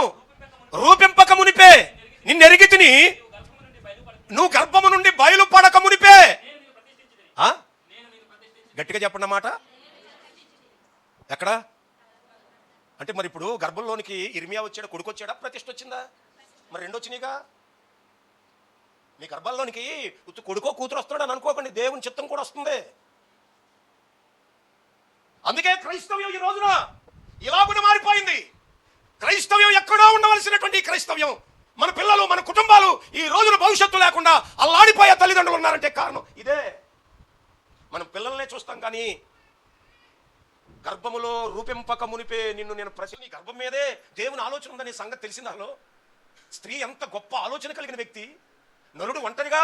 రూపింపక మునిపే నిన్ను ఎరిగితిని, నువ్వు గర్భము నుండి బయలుపడక మునిపే. గట్టిగా చెప్పండి మాట. ఎక్కడ అంటే మరి ఇప్పుడు గర్భంలోనికి ఇర్మియా వచ్చాడా, కొడుకు వచ్చాడా, ప్రతిష్ఠ వచ్చిందా? మరి 2 వచ్చినాయిగా. మీ గర్భంలోనికి కొడుకో కూతురు వస్తున్నాడు అని అనుకోకండి, దేవుని చిత్తం కూడా వస్తుంది. అందుకే క్రైస్తవ్యం ఈ రోజున ఇలాగున మారిపోయింది. క్రైస్తవ్యం ఎక్కడో ఉండవలసినటువంటి క్రైస్తవ్యం, మన పిల్లలు, మన కుటుంబాలు ఈ రోజున భవిష్యత్తు లేకుండా అల్లాడిపోయే తల్లిదండ్రులు ఉన్నారంటే కారణం ఇదే. మనం పిల్లల్నే చూస్తాం కానీ గర్భములో రూపింపక మునిపే నిన్ను నేను నీ గర్భం మీదే దేవుని ఆలోచన ఉందనే సంగతి తెలిసిందాలో. స్త్రీ ఎంత గొప్ప ఆలోచన కలిగిన వ్యక్తి. నరుడు ఒంటరిగా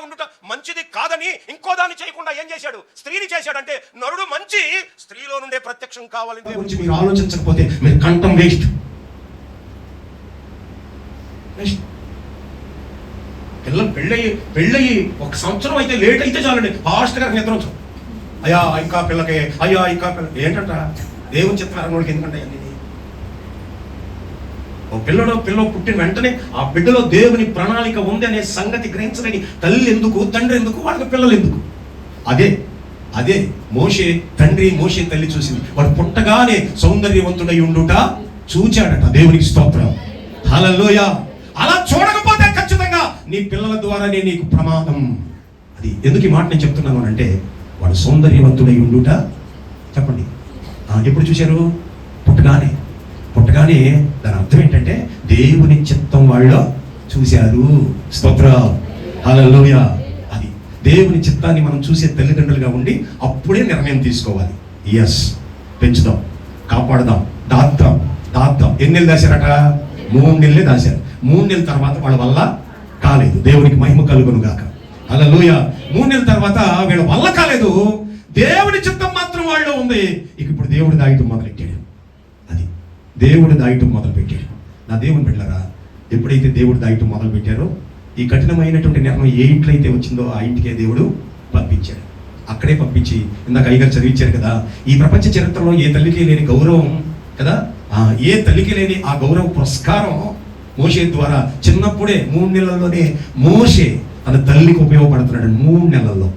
ఉండుట మంచిది కాదని ఇంకో దాన్ని చేయకుండా ఏం చేశాడు? స్త్రీని చేశాడంటే నరుడు మంచి, స్త్రీలో నుండే ప్రత్యక్షం కావాలని గురించి మీరు ఆలోచించకపోతే మీరు కంఠం వేస్ట్. పిల్లలు పెళ్ళయి 1 సంవత్సరం అయితే లేట్ అయితే చాలండి, ఫాస్ట్ గా నిద్ర వచ్చు. అయ్యా ఇంకా పిల్లకి, ఏంటంట దేవుని చిత్రానికి ఎందుకంటే ఓ పిల్ల పుట్టిన వెంటనే ఆ బిడ్డలో దేవుని ప్రణాళిక ఉంది అనే సంగతి గ్రహించలేని తల్లి ఎందుకు, తండ్రి ఎందుకు, వాళ్ళకి పిల్లలు ఎందుకు? అదే మోషే తండ్రి, మోషే తల్లి చూసింది. వాడు పుట్టగానే సౌందర్యవంతుడై ఉండుట చూచాడట. దేవునికి స్తోత్రం, హల్లెలూయా. అలా చూడకపోతే ఖచ్చితంగా నీ పిల్లల ద్వారానే నీకు ప్రమాదం. అది ఎందుకు ఈ మాట నేను చెప్తున్నాను అంటే, వాడు సౌందర్యవంతుడై ఉండుట, చెప్పండి ఎప్పుడు చూశారు? పుట్టగానే దాని అర్థం ఏంటంటే దేవుని చిత్తం వాళ్ళు చూశారు. స్తోత్రం, హల్లెలూయా. అది దేవుని చిత్తాన్ని మనం చూసే తల్లిదండ్రులుగా ఉండి అప్పుడే నిర్ణయం తీసుకోవాలి. ఎస్, పెంచుదాం, కాపాడదాం, దాద్దాం. ఎన్ని నెలలు దాశారట? 3 నెలలే దాశారు. 3 నెలల తర్వాత వాళ్ళ వల్ల కాలేదు. దేవునికి మహిమ కలుగును గాక, హల్లెలూయా. 3 నెలల తర్వాత వీళ్ళ వల్ల కాలేదు, దేవుని చిత్తం మాత్రం వాళ్ళు ఉంది. ఇప్పుడు దేవుడు దాయటం మొదలెట్టాడు. నా దేవుని బిడ్డలారా, ఎప్పుడైతే దేవుడు దాయటం మొదలు పెట్టారో, ఈ కఠినమైనటువంటి నిర్ణయం ఏ ఇంట్లో అయితే వచ్చిందో ఆ ఇంటికే దేవుడు పంపించాడు. అక్కడే పంపించి, ఇందాక అయ్యగారు చదివించారు కదా, ఈ ప్రపంచ చరిత్రలో ఏ తల్లికి లేని గౌరవం కదా, ఏ తల్లికి లేని ఆ గౌరవ పురస్కారం మోషే ద్వారా చిన్నప్పుడే 3 నెలల్లోనే మోషే తన తల్లికి ఉపయోగపడుతున్నాడు. 3 నెలల్లో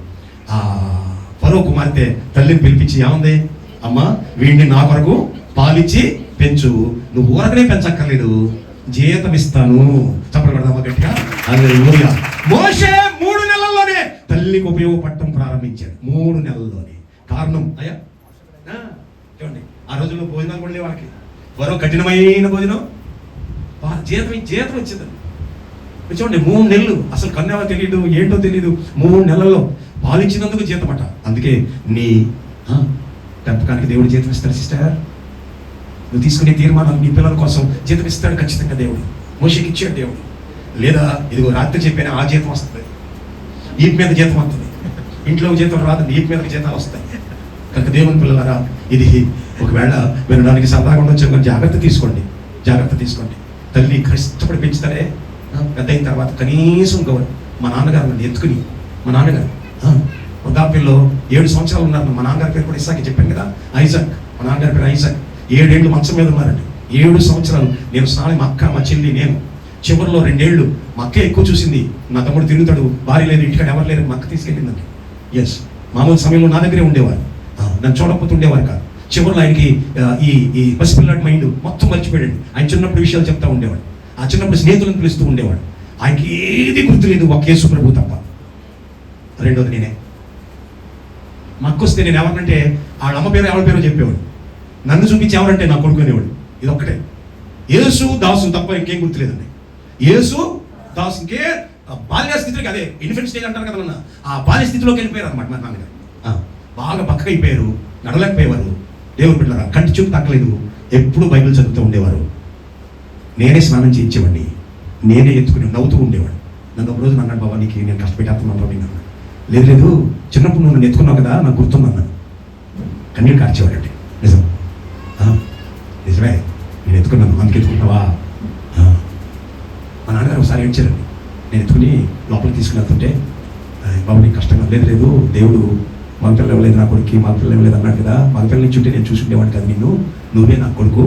ఆ ఫరో కుమార్తె తల్లిని పిలిపించి, ఏముంది అమ్మా, వీడిని నా కొరకు పాలిచ్చి పెంచు, నువ్వు ఊరకనే పెంచక్కర్లేదు, జీతం ఇస్తాను. చెప్పలు పెడదామా గట్టిగా, హల్లెలూయా. మోషే 3 నెలల్లోనే తల్లికి ఉపయోగపడటం ప్రారంభించాడు. 3 నెలల్లోనే కారణం అయ్యా చూడండి, ఆ రోజుల్లో భోజనాలు కూడా లేవు వాళ్ళకి. మరో కఠినమైన భోజనం, జీతం వచ్చిందండి. చూడండి 3 నెలలు అసలు కన్యావో తెలియదు, ఏంటో తెలియదు. 3 నెలల్లో పాలించినందుకు జీతం అట. అందుకే నీ పెంపకానికి దేవుడు జీతం ఇస్తాడు సిస్టర్. నువ్వు తీసుకునే తీర్మానాలు నీ పిల్లల కోసం జీతం ఇస్తాడు ఖచ్చితంగా దేవుడు. మోషేకి ఇచ్చాడు దేవుడు. లేదా ఇదిగో రాత్రి చెప్పిన ఆ జీతం వస్తుంది, ఈపు మీద జీతం వస్తుంది. ఇంట్లో జీతం రాదండి, ఈపు మీదకి జీతాలు వస్తాయి. కనుక దేవుని పిల్లలారా, ఇది ఒకవేళ వినడానికి సరదాగా ఉండొచ్చు, కానీ జాగ్రత్త తీసుకోండి. తల్లి కష్టపడి పెంచుతారే, పెద్ద అయిన తర్వాత కనీసం గౌరవం. మా నాన్నగారు నన్ను ఎత్తుకుని, మా నాన్నగారు వృద్ధాప్యంలో 7 సంవత్సరాలు ఉన్నారు. మా నాన్నగారి పేరు కూడా ఇసాకి చెప్పాను కదా, ఐజాక్. మా నాన్నగారి పేరు ఐజాక్. 7 ఏళ్ళు మంచం మీద ఉన్నారండి. 7 సంవత్సరాలు నేను స్నానం, మా అక్క, మా చెల్లి, నేను. చివరిలో 2 ఏళ్ళు మా అక్క ఎక్కువ చూసింది. నా తమ్ముడు తిరుగుతాడు, భార్య లేదు, ఇంటికాడ ఎవరు లేరు, మా అక్క తీసుకెళ్ళిందండి. ఎస్, మామూలు సమయంలో నా దగ్గరే ఉండేవారు, నన్ను చూడకపోతే ఉండేవారు కాదు. చివరిలో ఆయనకి ఈ పసిపిల్లాడి మైండ్ మొత్తం మర్చిపోయాడు. ఆయన చిన్నప్పుడు విషయాలు చెప్తా ఉండేవాడు. ఆ చిన్నప్పుడు స్నేహితులను పిలుస్తూ ఉండేవాడు. ఆయనకి ఏది గుర్తులేదు, ఒక యేసు ప్రభు తప్ప. రెండోది నేనే. మా అక్క వస్తే నేను ఎవరినంటే వాళ్ళ అమ్మ పేరు ఎవరి పేరో చెప్పేవాడు. నన్ను చూపించి ఎవరంటే నా కొడుకు అనేవాడు. ఇది ఒక్కటే, యేసు దాసు తప్ప ఇంకేం గుర్తులేదండి. యేసు దాసు ఇంకే బాల్య స్థితిలోకి, అదే ఇన్ఫెంట్ స్టేజ్ అంటారు కదా, ఆ బాల్య స్థితిలోకి వెళ్ళిపోయారు అనమాట. మా నాన్నగారు బాగా బక్కగా అయిపోయారు, నడలేకపోయేవారు. దేవుని బిడ్డలారా, కంటి చూపు తగ్గలేదు, ఎప్పుడు బైబిల్ చదువుతూ ఉండేవారు. నేనే స్నానం చేయించేవాడిని, నేనే ఎత్తుకుని నవ్వుతూ ఉండేవాడు. నన్ను ఒకరోజు అన్నాడు, బాబా నీకు నేను కష్టపెట్టేస్తున్నాను నేను అన్నాడు. లేదు చిన్నప్పుడు నువ్వు నన్ను ఎత్తుకున్నావు కదా, నాకు గుర్తుందన్నాను. కన్నీళ్ళు కార్చేవాడండి. నిజమే, నేను ఎత్తుకున్నాను, అందుకు ఎత్తుకుంటావా? మా నాన్నగారు ఒకసారి ఏడ్చారండి. నేను ఎత్తుకుని లోపలికి తీసుకుని వెళ్తుంటే, బాబు నీకు కష్టంగా లేదు, దేవుడు మగపిల్ల ఇవ్వలేదు నా కొడుకు, మగపిల్ల ఇవ్వలేదు అన్నాడు కదా, మగపిల్ల నుంచి ఉంటే నేను చూసి ఉండేవాడు కదా నిన్ను, నువ్వే నా కొడుకు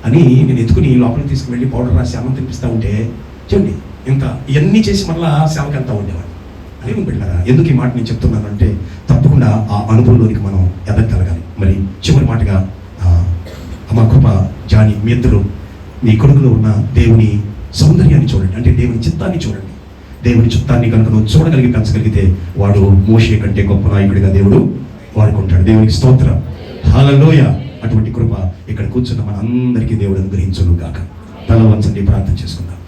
అని నేను ఎత్తుకుని లోపలికి తీసుకువెళ్ళి పౌడర్ రాసి అన్నం తినిపిస్తూ ఉంటే, చూడండి ఇంకా ఇవన్నీ చేసి మళ్ళీ సేవకి వెళ్తూ ఉండేవాడు. అదే బిడ్డలారా, ఎందుకు ఈ మాట నేను చెప్తున్నాను అంటే, తప్పకుండా ఆ అనుభవంలోనికి మనం ఎదగలగాలి. మరి చివరి మాటగా అమ్మ కృప, జాని, మీ ఇద్దరు మీ కొడుకులో ఉన్న దేవుని సౌందర్యాన్ని చూడండి, అంటే దేవుని చిత్తాన్ని చూడండి. దేవుని చిత్తాన్ని కనుక నువ్వు చూడగలిగి పెంచగలిగితే వాడు మోషే కంటే గొప్ప నాయకుడిగా దేవుడు వాడుకుంటాడు. దేవునికి స్తోత్రం, హల్లెలూయా. అటువంటి కృప ఇక్కడ కూర్చున్న మన అందరికీ దేవుడు అనుగ్రహించును గాక. తల వంచండి, ప్రార్థన చేసుకుందాం.